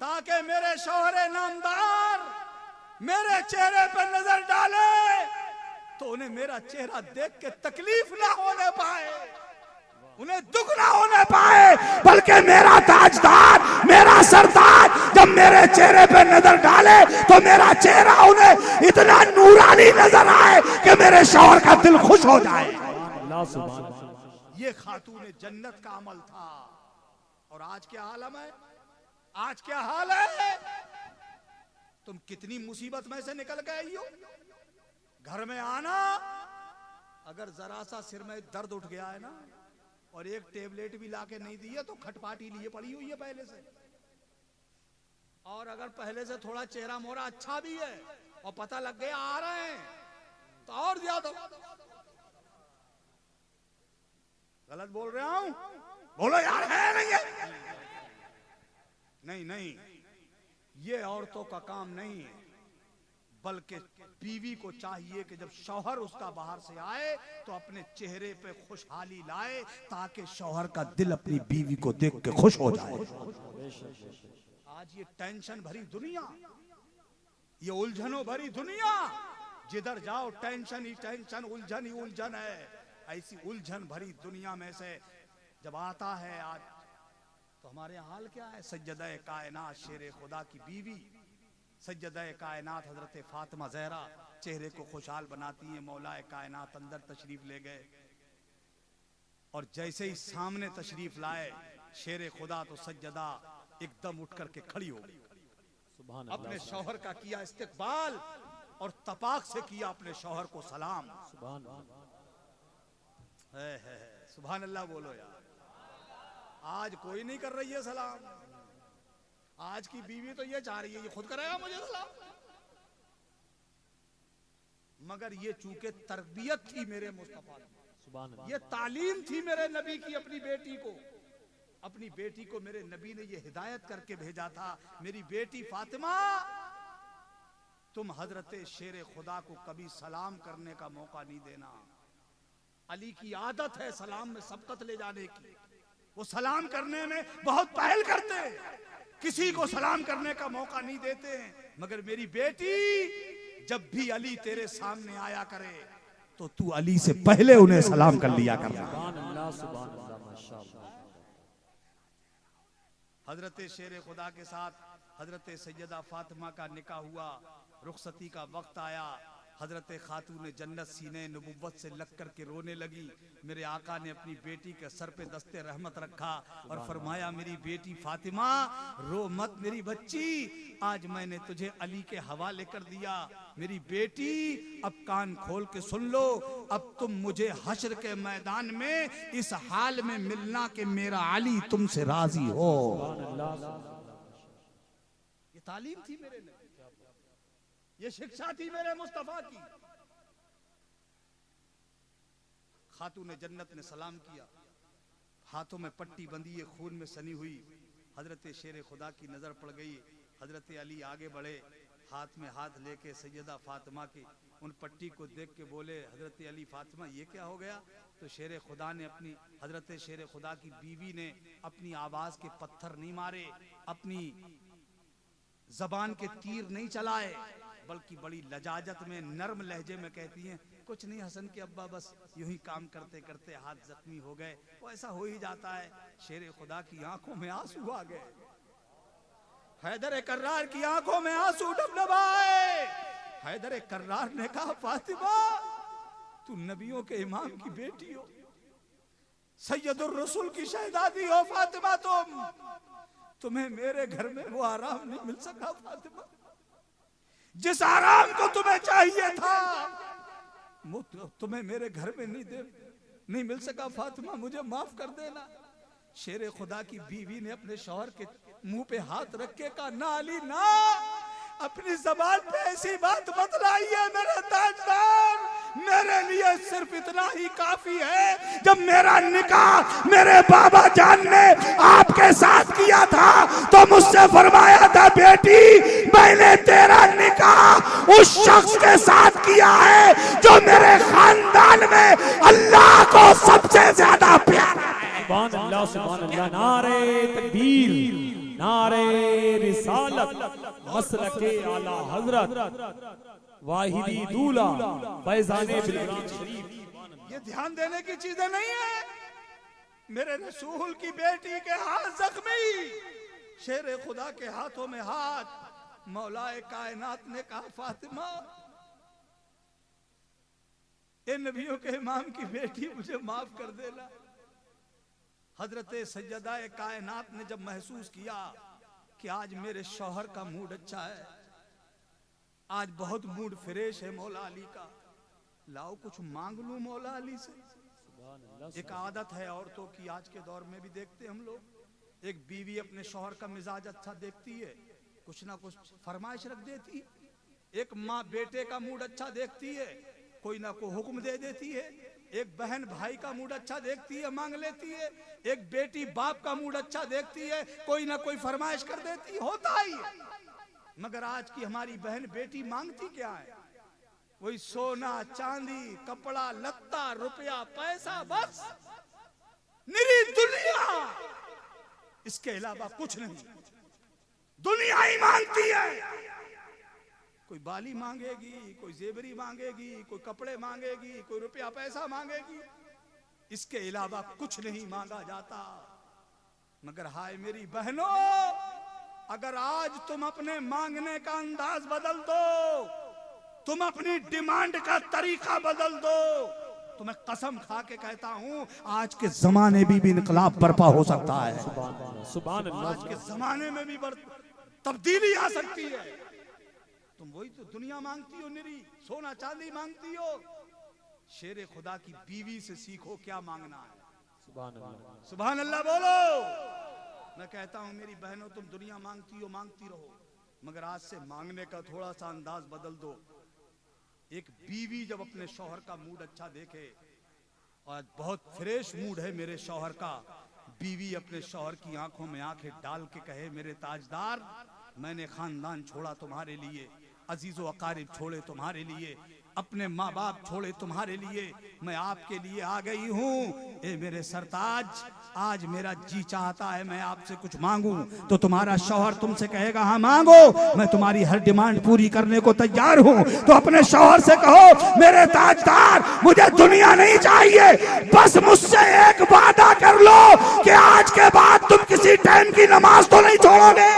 ताकि मेरे शौहरे नामदार मेरे चेहरे पर नजर डाले तो उन्हें मेरा चेहरा देख के तकलीफ ना होने पाए, उन्हें दुख ना होने पाए, बल्कि मेरा ताजदार, मेरा सरताज जब मेरे चेहरे पे नजर डाले तो मेरा चेहरा उन्हें इतना नूरानी नजर आए कि मेरे शौहर का दिल खुश हो जाए। ये खातून जन्नत का अमल था। और आज क्या आलम है, आज क्या हाल है? तुम कितनी मुसीबत में से निकल के आई हो। घर में आना, अगर जरा सा सिर में दर्द उठ गया है ना और एक टेबलेट भी लाके नहीं दी है तो खटपाटी लिए पड़ी हुई है पहले से। और अगर पहले से थोड़ा चेहरा मोरा अच्छा भी है और पता लग गया आ रहे हैं तो और ज्यादा। गलत बोल रहा हूं? बोलो यार, है नहीं है? नहीं नहीं, ये औरतों का काम नहीं है, बल्कि बीवी को चाहिए कि जब शौहर उसका बाहर से आए तो अपने चेहरे पे खुशहाली लाए ताकि शौहर का दिल अपनी बीवी को देख के खुश हो जाए। आज ये टेंशन भरी दुनिया, ये उलझनों भरी दुनिया, जिधर जाओ टेंशन ही टेंशन, उलझन ही उलझन है। ऐसी उलझन भरी दुनिया में से जब आता है आज तो हमारे हाल क्या है? सैयदा-ए कायनात शेर खुदा की बीवी, सैयदा-ए कायनात हजरत फातिमा ज़हरा चेहरे को खुशहाल बनाती हैं। मौलाए कायनात अंदर तशरीफ ले गए और जैसे ही सामने तशरीफ लाए शेर खुदा तो सज्जदा एकदम उठ करके खड़ी हो गई। अपने शौहर का किया इस्तिकबाल और तपाक से किया अपने शौहर को सलाम। सुभान अल्लाह बोलो यार। आज कोई नहीं कर रही है सलाम। आज की बीवी तो ये चाह रही है ये खुद करेगा मुझे सलाम। मगर ये चूंकि तरबियत थी मेरे मुस्तफा की, ये तालीम थी मेरे नबी की अपनी बेटी को मेरे नबी ने ये हिदायत करके भेजा था, मेरी बेटी फातिमा तुम हजरत शेर खुदा को कभी सलाम करने का मौका नहीं देना। अली की आदत है सलाम में सबकत ले जाने की। वो सलाम करने में बहुत पहल करते हैं, किसी को सलाम करने का मौका नहीं देते हैं। मगर मेरी बेटी जब भी अली तेरे सामने आया करे तो तू अली से पहले उन्हें सलाम कर लिया कर। हजरत शेर खुदा के साथ हजरत सैयदा फातिमा का निकाह हुआ। रुखसती का वक्त आया। हजरत खातून जन्नत सीने नबुव्वत से लग कर के रोने लगी। मेरे आका ने अपनी बेटी के सर पे दस्ते रहमत रखा और फरमाया मेरी बेटी फातिमा रो मत मेरी बच्ची, आज मैंने तुझे अली के हवाले कर दिया। मेरी बेटी अब कान खोल के सुन लो, अब तुम मुझे हश्र के मैदान में इस हाल में मिलना कि मेरा अली तुमसे राजी हो। ये तालीम थी मेरे लिए, ये शिक्षा थी मेरे मुस्तफा की। खातून जन्नत ने सलाम किया, हाथों में पट्टी बंधी है, खून में सनी हुई। हजरत शेर खुदा की नजर पड़ गई। हजरत अली आगे बढ़े, हाथ में हाथ लेके सैयदा फातिमा की उन पट्टी को देख के बोले हजरत अली फातिमा ये क्या हो गया? तो शेर खुदा ने अपनी हजरत शेर खुदा की बीवी ने अपनी आवाज के पत्थर नहीं मारे, अपनी जबान के तीर नहीं चलाए, बल्कि बड़ी लजाजत में नर्म लहजे में कहती हैं कुछ नहीं हसन के अब्बा, बस यूं ही काम करते करते हाथ जख्मी हो गए। वो ऐसा हो ही जाता है। शेर खुदा की आंखों में आंसू आ गए। हैदर कर्रार की आंखों में आंसू डबडबाए। हैदर कर्रार ने कहा फातिमा तू नबियों के इमाम की बेटी हो, सैयदुर रसूल की शहजादी हो फातिमा, तुम्हें मेरे घर में वो आराम नहीं मिल सका फातिमा जिस आराम को तुम्हें चाहिए था, तुम्हें मेरे घर में नहीं मिल सका फातिमा, मुझे माफ कर देना। शेर खुदा की बीवी ने अपने शौहर के मुंह पे हाथ रख के कहा ना अली ना, अपनी जबान पे ऐसी बात मत लाइए मेरे ताजदार, मेरे लिए सिर्फ इतना ही काफी है। जब मेरा निकाह मेरे बाबा जान ने आपके साथ किया था तो मुझसे फरमाया था बेटी मैंने तेरा निकाह उस शख्स के साथ किया है जो मेरे खानदान में अल्लाह को सबसे ज्यादा प्यारा है। सुभान अल्लाह, नारे तकबीर, नारे रिसालत, मसलके आला हजरत वाहिदी दूल्हा फैजाने बिलकुरान शरीफ। ये ध्यान देने की चीजें नहीं है। मेरे रसूल की बेटी के हाथ जख्मी, शेर खुदा के हाथों में हाथ। मौलाए कायनात ने कहा फातिमा ए नबियों के इमाम की बेटी मुझे माफ कर देना। हजरत सैयदा कायनात ने जब महसूस किया कि आज मेरे शौहर का मूड अच्छा है, आज बहुत मूड फ्रेश है मौला अली का, लाओ कुछ मांग लूं मौला अली से। एक आदत है औरतों की, आज के दौर में भी देखते हम लोग, एक बीवी अपने शौहर का मिजाज अच्छा देखती है, कुछ ना कुछ फरमाइश रख देती है। एक माँ बेटे का मूड अच्छा देखती है, कोई ना कोई हुक्म दे देती है। एक बहन भाई का मूड अच्छा देखती है, मांग लेती है। एक बेटी बाप का मूड अच्छा देखती है, कोई ना कोई फरमाइश कर देती है, होता ही है। मगर आज की हमारी बहन बेटी मांगती क्या है? वही सोना चांदी कपड़ा लत्ता रुपया पैसा, बस निरी दुनिया, इसके अलावा कुछ नहीं। दुनिया ही मांगती है। कोई बाली मांगेगी, कोई जेवरी मांगेगी, कोई कपड़े मांगेगी, कोई रुपया पैसा मांगेगी, इसके अलावा कुछ नहीं मांगा जाता। मगर हाय मेरी बहनों, अगर आज तुम अपने मांगने का अंदाज बदल दो तुम अपनी डिमांड का तरीका बदल दो। तुम्हें कसम खा के कहता हूं, आज के जमाने में भी इनकलाब बर्पा हो सकता है। सुभान अल्लाह। आज के जमाने में भी तब्दीली आ सकती है। तुम वही तो दुनिया मांगती हो, निरी सोना चांदी मांगती हो। शेरे खुदा की बीवी से सीखो क्या मांगना है। सुभान अल्लाह। सुभान अल्लाह बोलो। मैं कहता हूं मेरी बहनों, तुम दुनिया मांगती हो, मांगती रहो, मगर आज से मांगने का थोड़ा सा अंदाज बदल दो। एक बीवी जब अपने शौहर का मूड अच्छा देखे, और आज बहुत फ्रेश मूड है मेरे शौहर का, बीवी अपने शौहर की आंखों में आंखें डाल के कहे, मेरे ताजदार, मैंने खानदान छोड़ा तुम्हारे लिए, अजीजो अकारिब छोड़े तुम्हारे लिए, अपने माँ बाप छोड़े तुम्हारे लिए, मैं आपके लिए आ गई हूँ। ए मेरे सरताज, आज मेरा जी चाहता है मैं आपसे कुछ मांगूं, तो तुम्हारा शौहर तुमसे कहेगा हाँ मांगो, मैं तुम्हारी हर डिमांड पूरी करने को तैयार हूँ। तो अपने शौहर से कहो, मेरे ताजदार, मुझे दुनिया नहीं चाहिए, बस मुझसे एक वादा कर लो कि आज के बाद तुम किसी टाइम की नमाज तो नहीं छोड़ोगे।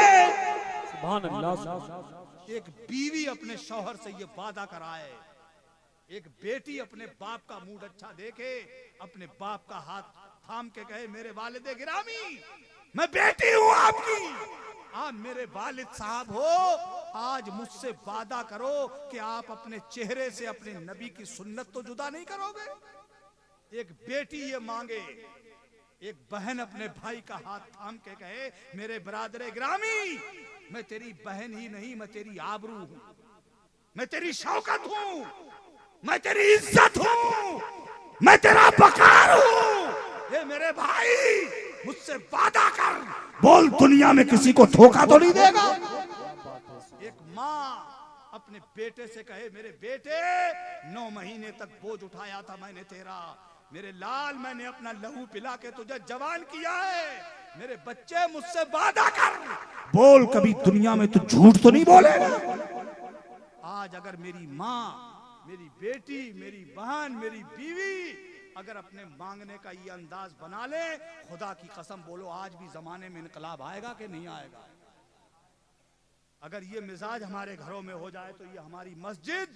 सुभान अल्लाह। एक बीवी अपने शौहर से ये वादा कराए, एक बेटी अपने बाप का मूड अच्छा देखे, अपने बाप का हाथ थाम के कहे, मेरे वालिदे गिरामी, मैं बेटी हूं आपकी, आप मेरे वालिद साहब हो, आज मुझसे वादा करो कि आप अपने चेहरे से अपने नबी की सुन्नत तो जुदा नहीं करोगे। एक बेटी ये मांगे, एक बहन अपने भाई का हाथ थाम के कहे, मेरे बरादरे गिरामी, मैं तेरी बहन ही नहीं, मैं तेरी आबरू हूं, मैं तेरी शौकत हूं, मैं तेरी इज्जत हूं, मैं तेरा वकार हूं। ये मेरे भाई, मुझसे वादा कर, बोल दुनिया में किसी को धोखा तो नहीं देगा। एक माँ अपने बेटे से कहे, मेरे बेटे, 9 महीने तक बोझ उठाया था मैंने तेरा, मेरे लाल, मैंने अपना लहू पिला के तुझे जवान किया है, मेरे बच्चे, मुझसे वादा कर, बोल कभी दुनिया में तू झूठ तो नहीं बोलेगा। आज अगर मेरी माँ, मेरी बेटी, मेरी बहन, मेरी बीवी अगर अपने मांगने का ये अंदाज बना ले, खुदा की कसम बोलो, आज भी जमाने में इनकलाब आएगा कि नहीं आएगा। अगर ये मिजाज हमारे घरों में हो जाए तो ये हमारी मस्जिद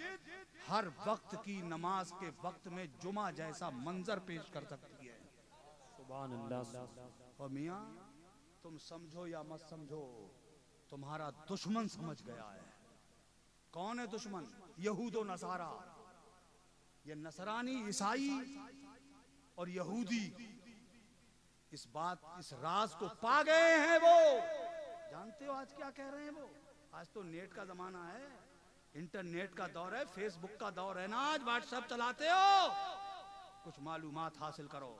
हर वक्त की नमाज के वक्त में जुमा जैसा मंजर पेश कर सकती है। सुभान अल्लाह। और मियां, तुम समझो या मत समझो, तुम्हारा दुश्मन समझ गया है। कौन है दुश्मन? यहूदो नसारा। ये नसरानी, ईसाई और यहूदी इस राज को पा गए हैं। वो जानते हो आज क्या कह रहे हैं वो? आज तो नेट का जमाना है, इंटरनेट का दौर है, फेसबुक का दौर है ना, आज व्हाट्सएप चलाते हो, कुछ मालूमात हासिल करो।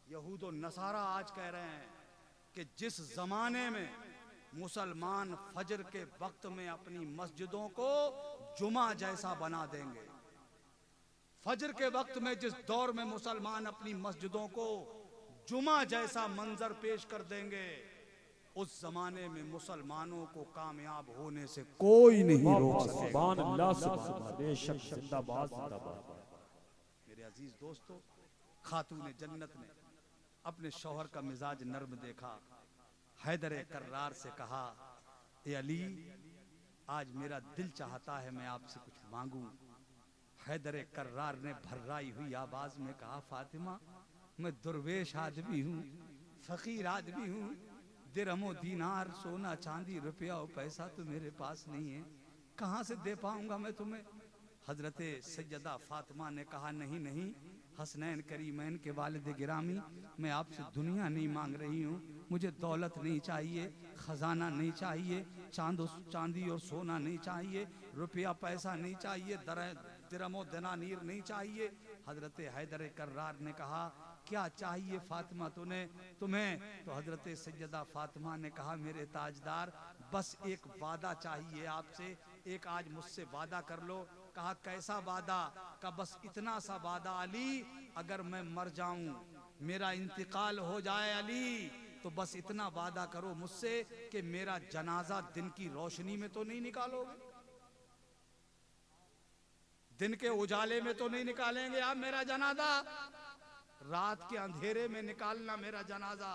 यहूदो नसारा आज कह रहे हैं कि जिस जमाने में मुसलमान फजर के वक्त में अपनी मस्जिदों को जुमा जैसा बना देंगे, फजर के वक्त में जिस दौर में मुसलमान अपनी मस्जिदों को जुमा जैसा मंजर पेश कर देंगे, उस जमाने में मुसलमानों को कामयाब होने से कोई नहीं रोक सकेगा। सुभान अल्लाह। सुभान बेशक, जिंदाबाद जिंदाबाद। मेरे अजीज दोस्तों, खातून जन्नत ने अपने शौहर का मिजाज नर्म देखा, हैदर कर्रार से कहा, ए अली, आज मेरा दिल चाहता है मैं आपसे कुछ मांगूं। हैदर कर्रार ने भर्राई हुई आवाज में कहा, फातिमा, मैं दुर्वेश आदमी हूँ, फकीर आदमी हूँ, दिरहमो दीनार, सोना चांदी, रुपया और पैसा तो मेरे पास नहीं है, कहाँ से दे पाऊंगा मैं तुम्हें। हजरते सैयदा फातिमा ने कहा, नहीं नहीं, हसनैन करीमैन के वालिद गिरामी, मैं आपसे दुनिया नहीं मांग रही हूँ, मुझे दौलत नहीं चाहिए, खजाना नहीं चाहिए, चांदी और सोना नहीं चाहिए, रुपया पैसा नहीं चाहिए, दिरहमो दनानीर नहीं चाहिए। हजरत हैदर कर्रार ने कहा, क्या चाहिए फातिमा तुम्हें? तो हजरत सैयदा फातिमा ने कहा, मेरे ताजदार, बस एक वादा चाहिए आपसे, एक आज मुझसे वादा कर लो। कहा, कैसा वादा? का बस इतना सा वादा अली, अगर मैं मर जाऊं, मेरा इंतकाल हो जाए अली, तो बस इतना वादा करो मुझसे कि मेरा जनाजा दिन की रोशनी में तो नहीं निकालोगे, दिन के उजाले में तो नहीं निकालेंगे आप मेरा जनाजा, रात के अंधेरे में निकालना मेरा जनाजा।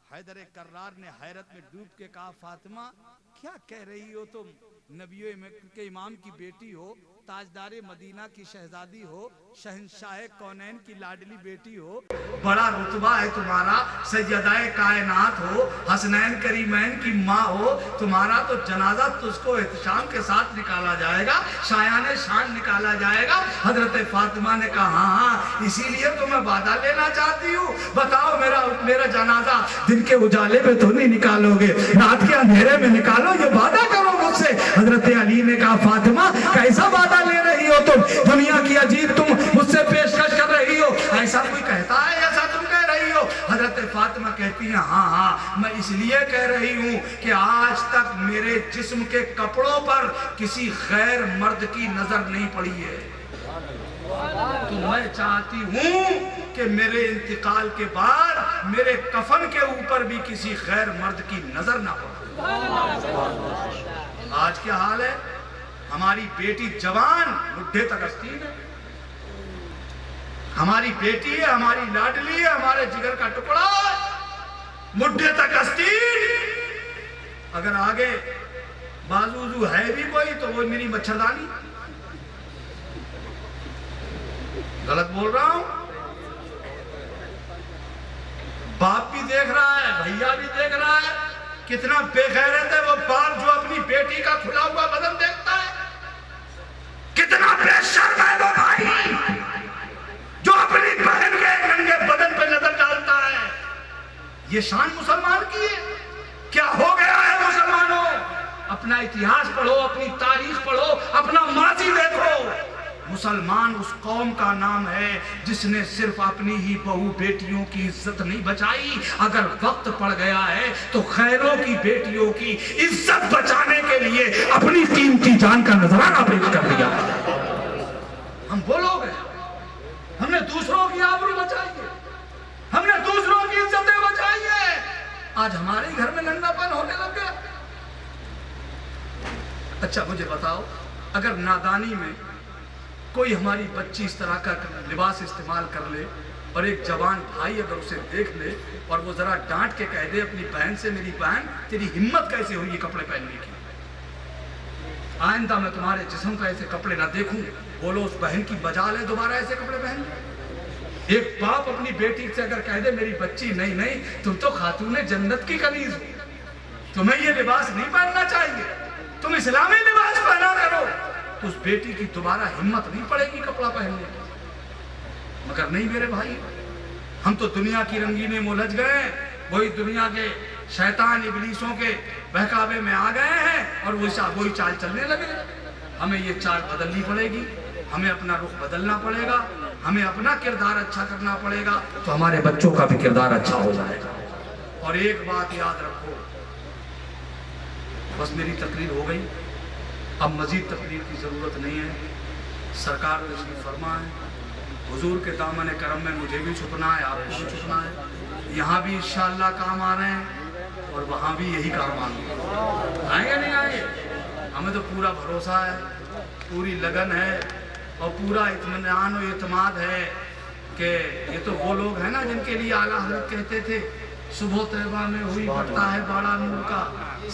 हैदर कर्रार ने हैरत में डूब के कहा, फातिमा, क्या कह रही हो तुम? नबियों के इमाम की बेटी हो, ताजदारे मदीना की शहजादी हो, शहंशाह कौनैन की लाडली बेटी हो, बड़ा रुतबा है तुम्हारा, सैयदाए कायनात हो, हसनैन करीमैन की माँ हो, तुम्हारा तो जनाजा तुझको एहतशाम के साथ निकाला जाएगा, शायाने शान निकाला जाएगा। हजरत फातिमा ने कहा हाँ, इसीलिए तो मैं वादा लेना चाहती हूँ। बताओ मेरा जनाजा दिन के उजाले में तो नहीं निकालोगे, रात के अंधेरे में निकालो, ये वादा करो मुझसे। हजरत अली ने कहा फातिमा कैसा वादा ले रही हो तुम? दुनिया की अजीब तुम मुझसे पेशकश कर रही हो, ऐसा कोई कहता है? ऐसा तुम कह रही हो? हजरत फातिमा कहती है हाँ, मैं इसलिए कह रही हूँ कि आज तक मेरे जिस्म के कपड़ों पर किसी गैर मर्द की नजर नहीं पड़ी है, तो मैं चाहती हूँ कि मेरे इंतकाल के बाद मेरे कफन के ऊपर भी किसी गैर मर्द की नजर ना पड़े। आज क्या हाल है? हमारी बेटी जवान बुढ़े तक अस्तीन है, हमारी बेटी है, हमारी लाडली है, हमारे जिगर का टुकड़ा है, बुढ़े तक अस्तीन। अगर आगे बाजू है भी कोई तो वो मेरी मच्छरदानी। गलत बोल रहा हूं? बाप भी देख रहा है, भैया भी देख रहा है, कितना बेगैरत है वो बाप जो अपनी बेटी का खुला हुआ बदन देखता है। कितना बेशर्म है वो भाई जो अपनी बहन के नंगे बदन पे नजर डालता है। ये शान मुसलमान की है? क्या हो गया है मुसलमानों? अपना इतिहास पढ़ो, अपनी तारीख पढ़ो, अपना माजी देखो। मुसलमान उस कौम का नाम है जिसने सिर्फ अपनी ही बहू बेटियों की इज्जत नहीं बचाई, अगर वक्त पड़ गया है तो खैरों की बेटियों की इज्जत बचाने के लिए अपनी कीमती जान का नजराना पेश कर दिया। हम वो लोग हैं, हमने दूसरों की आबरू बचाई है, हमने दूसरों की इज्जतें बचाई है। आज हमारे घर में नंगापन होने लग गया। अच्छा मुझे बताओ, अगर नादानी में कोई हमारी बच्ची इस तरह का लिबास इस्तेमाल कर ले और एक जवान भाई अगर उसे देख ले और वो जरा डांट के कह दे अपनी बहन से, मेरी बहन तेरी हिम्मत कैसे हुई ये कपड़े पहनने की, आइंदा मैं तुम्हारे जिस्म पे ऐसे कपड़े ना देखूं, बोलो उस बहन की बजा ले दोबारा ऐसे कपड़े पहन। एक बाप अपनी बेटी से अगर कह दे मेरी बच्ची नहीं तुम तो खातूने जन्नत की कनीज हो, तुम्हें ये लिबास नहीं पहनना चाहिए, तुम इस्लामी लिबास पहना करो, तो उस बेटी की दोबारा हिम्मत नहीं पड़ेगी कपड़ा पहनने की। मगर नहीं मेरे भाई, हम तो दुनिया की रंगीने में उलझ गए, वही दुनिया के शैतान इब्लीसों के बहकावे में आ गए हैं और वही चाल चलने लगे। हमें ये चाल बदलनी पड़ेगी, हमें अपना रुख बदलना पड़ेगा, हमें अपना किरदार अच्छा करना पड़ेगा, तो हमारे बच्चों का भी किरदार अच्छा हो जाएगा। और एक बात याद रखो, बस मेरी तकरीर हो गई, अब मजीद तकरीर की ज़रूरत नहीं है। सरकार तशरीफ फरमा है, हुजूर के दामन करम में मुझे भी छुपना है, आपको भी छुपना है। यहाँ भी इंशाअल्लाह काम आ रहे हैं और वहाँ भी यही काम आएंगे। आएंगे नहीं आएंगे? हमें तो पूरा भरोसा है, पूरी लगन है और पूरा इत्मीनान और एतमाद है कि ये तो वो लोग हैं ना जिनके लिए आला हज़रत कहते थे सुबह तैबा में हुई बढ़ता है बाड़ा नूर का,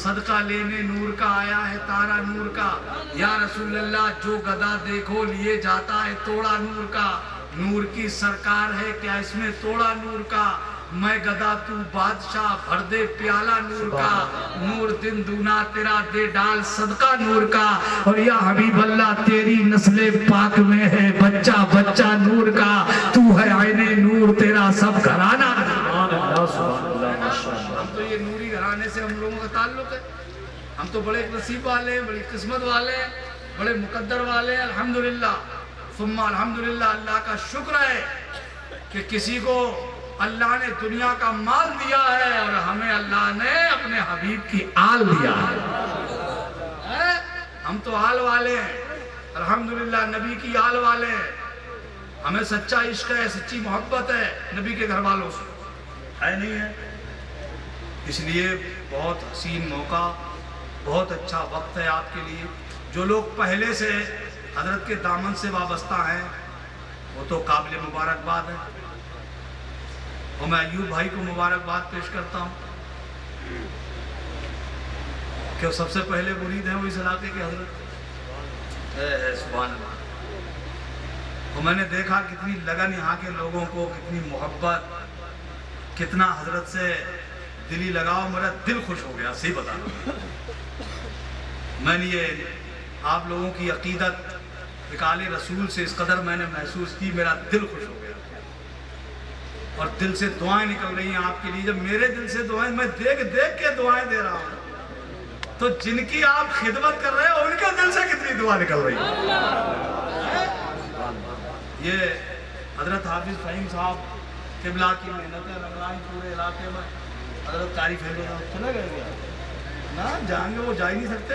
सदका लेने नूर का आया है तारा नूर का, या रसूल अल्लाह जो गदा देखो लिए जाता है तोड़ा नूर का, नूर की सरकार है क्या इसमें तोड़ा नूर का, मैं गदा तू बादशाह भर दे प्याला नूर का, नूर दिन दूना तेरा दे डाल सदका नूर का, और या हबीब अल्लाह तेरी नस्ले पाक में है बच्चा बच्चा नूर का, तू है आईने नूर तेरा सब घराना। हम तो ये नूरी घराने से हम लोगों का ताल्लुक है, हम तो बड़े नसीब वाले हैं, बड़ी किस्मत वाले हैं, बड़े मुकद्दर वाले हैं। अल्हम्दुलिल्लाह सुम्मा अल्हम्दुलिल्लाह, अल्लाह का शुक्र है कि किसी को अल्लाह ने दुनिया का माल दिया है और हमें अल्लाह ने अपने हबीब की आल दिया है। हम तो आल वाले हैं, अल्हम्दुलिल्लाह नबी की आल वाले हैं, हमें सच्चा इश्क है, सच्ची मोहब्बत है नबी के घर वालों से, है नहीं है? इसलिए बहुत हसीन मौका, बहुत अच्छा वक्त है आपके लिए। जो लोग पहले से हजरत के दामन से वाबस्ता हैं वो तो काबिल मुबारकबाद है, और मैं अयूब भाई को मुबारकबाद पेश करता हूँ। कि सबसे पहले मुरीद हैं वो इस इलाके के हजरत सुभान अल्लाह। तो मैंने देखा कितनी लगन यहाँ के लोगों को, कितनी मोहब्बत, कितना हजरत से दिली लगाओ, मेरा दिल खुश हो गया, सही बता रहा हूं। मैंने ये आप लोगों की अकीदत इकाले रसूल से इस कदर मैंने महसूस की, मेरा दिल खुश हो गया और दिल से दुआएं निकल रही हैं आपके लिए। जब मेरे दिल से दुआएं, मैं देख देख के दुआएं दे रहा हूँ, तो जिनकी आप खिदमत कर रहे हो उनके दिल से कितनी दुआ निकल रही है। ये हजरत हाफिज फहीम साहब किबला की मेहनतें लग रही पूरे इलाके में। हजरत कारी फहीम चले गए क्या ना, जाएंगे वो जा ही नहीं सकते।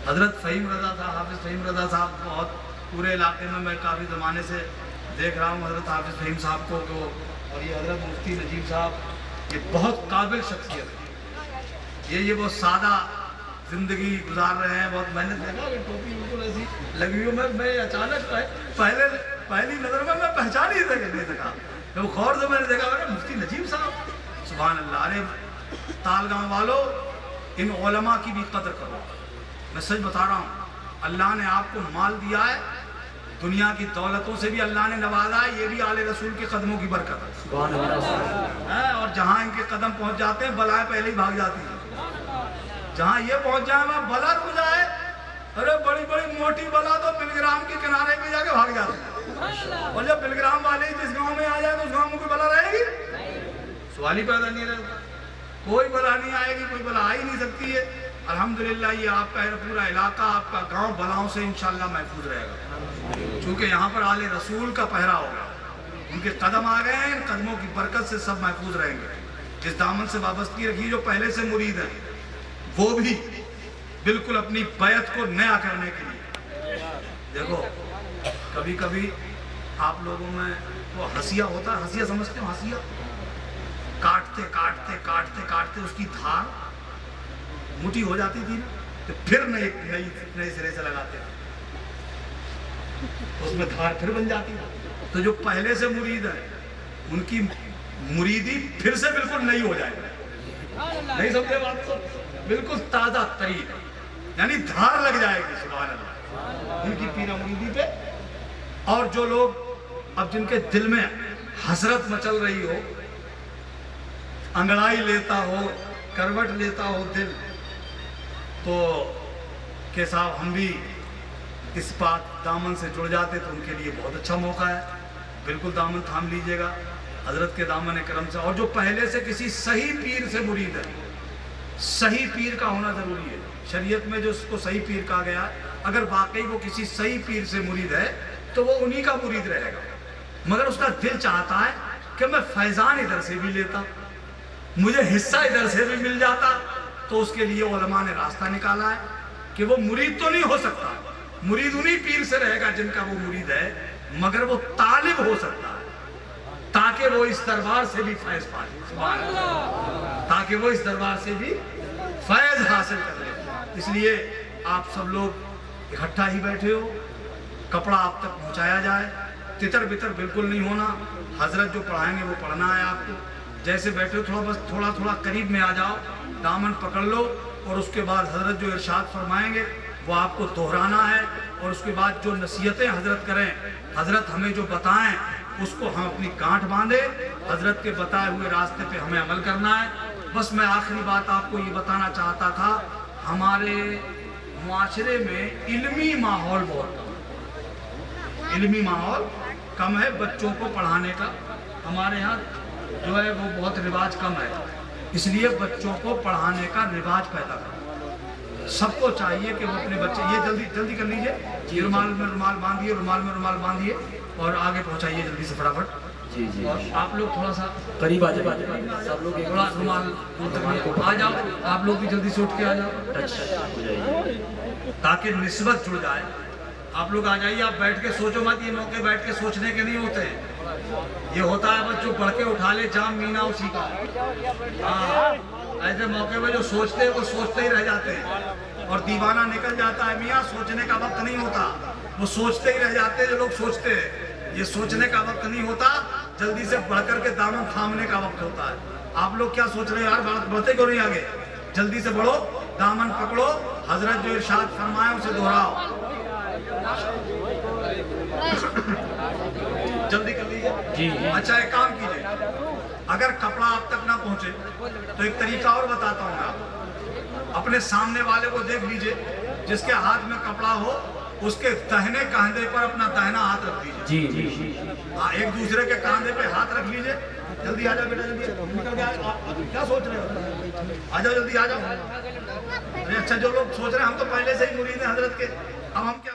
हजरत फहीम रजा साहब, हाफिज फहीम रजा साहब बहुत पूरे इलाके में मैं काफ़ी ज़माने से देख रहा हूँ हजरत हाफिज फहीम साहब को। और ये हजरत मुफ्ती नजीब साहब, ये बहुत काबिल शख्सियत है। ये बहुत सादा जिंदगी गुजार रहे हैं, बहुत मेहनत। देखा कि टोपी बिल्कुल ऐसी लगी हुई, मैं अचानक पहली नज़र में मैं पहचान ही नहीं सका। तो गौर से मैंने देखा, मैंने मुफ्ती नजीब साहब, सुभान अल्लाह। अरे तालगांव वालों, इन उलमा की भी कदर करो। मैं सच बता रहा हूँ, अल्लाह ने आपको माल दिया है, दुनिया की दौलतों से भी अल्लाह ने नवाजा है, ये भी आले रसूल के कदमों की बरकत है। और जहाँ इनके कदम पहुँच जाते हैं, बलाएं पहले ही भाग जाती हैं। जहाँ ये पहुँच जाए वहाँ बला रुक जाए, अरे बड़ी बड़ी मोटी बला तो बिलग्राम के किनारे पे जाके भाग जाते हैं। और जब बिलग्राम वाले जिस गाँव में आ जाए तो उस गाँव में कोई बला रहेगी? सवाल ही पैदा नहीं रहता। कोई बला नहीं आएगी, कोई बला आ ही नहीं सकती है। अल्हम्दुलिल्लाह ये आपका पूरा इलाका, आपका गांव बलाओं से इंशाल्लाह महफूज रहेगा, क्योंकि यहाँ पर आले रसूल का पहरा होगा। उनके कदम आ गए हैं, इन कदमों की बरकत से सब महफूज रहेंगे। इस दामन से वाबस्तगी रखिए। जो पहले से मुरीद है वो भी बिल्कुल अपनी बैत को नया करने के लिए। देखो कभी कभी आप लोगों में वो हंसिया होता है, हंसिया समझते हो? हंसिया काटते काटते काटते काटते उसकी धार मोटी हो जाती थी ना, तो फिर नई सिरे से लगाते थे, उसमें धार फिर बन जाती है। तो जो पहले से मुरीद है उनकी मुरीदी फिर से बिल्कुल नई हो जाएगी। नहीं समझे बात को? बिल्कुल ताजा तरीन, यानी धार लग जाएगी सुभान अल्लाह उनकी पीरा मुरीदी पे। और जो लोग अब जिनके दिल में हसरत मचल रही हो, अंगड़ाई लेता हो, करवट लेता हो दिल, तो के साहब हम भी इस बात दामन से जुड़ जाते तो उनके लिए बहुत अच्छा मौका है। बिल्कुल दामन थाम लीजिएगा हजरत के दामन करम से। और जो पहले से किसी सही पीर से मुरीद है, सही पीर का होना जरूरी है। शरीयत में जो उसको सही पीर कहा गया, अगर वाकई वो किसी सही पीर से मुरीद है तो वो उन्हीं का मुरीद रहेगा। मगर उसका दिल चाहता है कि मैं फैजान इधर से भी लेता, मुझे हिस्सा इधर से भी मिल जाता, तो उसके लिए उलमा ने रास्ता निकाला है कि वो मुरीद तो नहीं हो सकता, मुरीद उन्हीं पीर से रहेगा जिनका वो मुरीद है, मगर वो तालिब हो सकता है, ताकि वो इस दरबार से भी फैज पाए, ताकि वो इस दरबार से भी फैज हासिल कर ले। इसलिए आप सब लोग इकट्ठा ही बैठे हो, कपड़ा आप तक पहुंचाया जाए, तितर बितर बिल्कुल नहीं होना। हजरत जो पढ़ाएंगे वो पढ़ना है आपको। जैसे बैठे हो थोड़ा थोड़ा करीब में आ जाओ, दामन पकड़ लो, और उसके बाद हजरत जो इरशाद फरमाएंगे वो आपको दोहराना है। और उसके बाद जो नसीहतें हजरत करें, हजरत हमें जो बताएं उसको हम अपनी गांठ बांधे, हजरत के बताए हुए रास्ते पे हमें अमल करना है। बस मैं आखिरी बात आपको ये बताना चाहता था, हमारे मुआशरे में इल्मी माहौल बहुत कम है, इल्मी माहौल कम है। बच्चों को पढ़ाने का हमारे यहाँ जो है वो बहुत रिवाज कम है, इसलिए बच्चों को पढ़ाने का रिवाज पैदा करो। सबको चाहिए कि वो अपने बच्चे, ये जल्दी जल्दी कर लीजिए, रुमाल में रुमाल बांधिए, रुमाल में रुमाल बांधिए और आगे पहुंचाइए जल्दी से फटाफट। जी जी। और आप लोग थोड़ा सा करीब आ जाए, सब लोग एक थोड़ा रुमाल आ जाओ, आप लोग भी जल्दी से उठ के आ जाओ हो जाइए, ताकि निस्बत जुड़ जाए। आप लोग आ जाइए, आप बैठ के सोचो मत, ये मौके बैठ के सोचने के नहीं होते हैं, ये होता है बस जो बढ़ के उठा ले जाम मीना उसी का। हाँ, ऐसे मौके पे जो सोचते हैं वो सोचते ही रह जाते हैं और दीवाना निकल जाता है। मियाँ सोचने का वक्त नहीं होता, वो सोचते ही रह जाते हैं जो लोग सोचते हैं। ये सोचने का वक्त नहीं होता, जल्दी से बढ़कर के दामन थामने का वक्त होता है। आप लोग क्या सोच रहे हैं यार, बढ़ते क्यों नहीं आगे? जल्दी से बढ़ो दामन पकड़ो, हजरत जो इरशाद फरमाए उसे दोहराओ। जल्दी कर लीजिए जी। अच्छा एक काम कीजिए, अगर कपड़ा आप तक ना पहुंचे तो एक तरीका और बताता हूँ मैं। अपने सामने वाले को देख लीजिए, जिसके हाथ में कपड़ा हो उसके दाहिने कंधे पर अपना दाहिना हाथ रख दीजिए जी। हाँ, एक दूसरे के कंधे पे हाथ रख लीजिए। जल्दी आ जाओ बेटा, जल्दी निकल के क्या सोच रहे हो? आ जाओ जल्दी आ जाओ। अरे अच्छा, जो लोग सोच रहे हैं हम तो पहले से ही मुरीद हैं हजरत के, अब हम क्या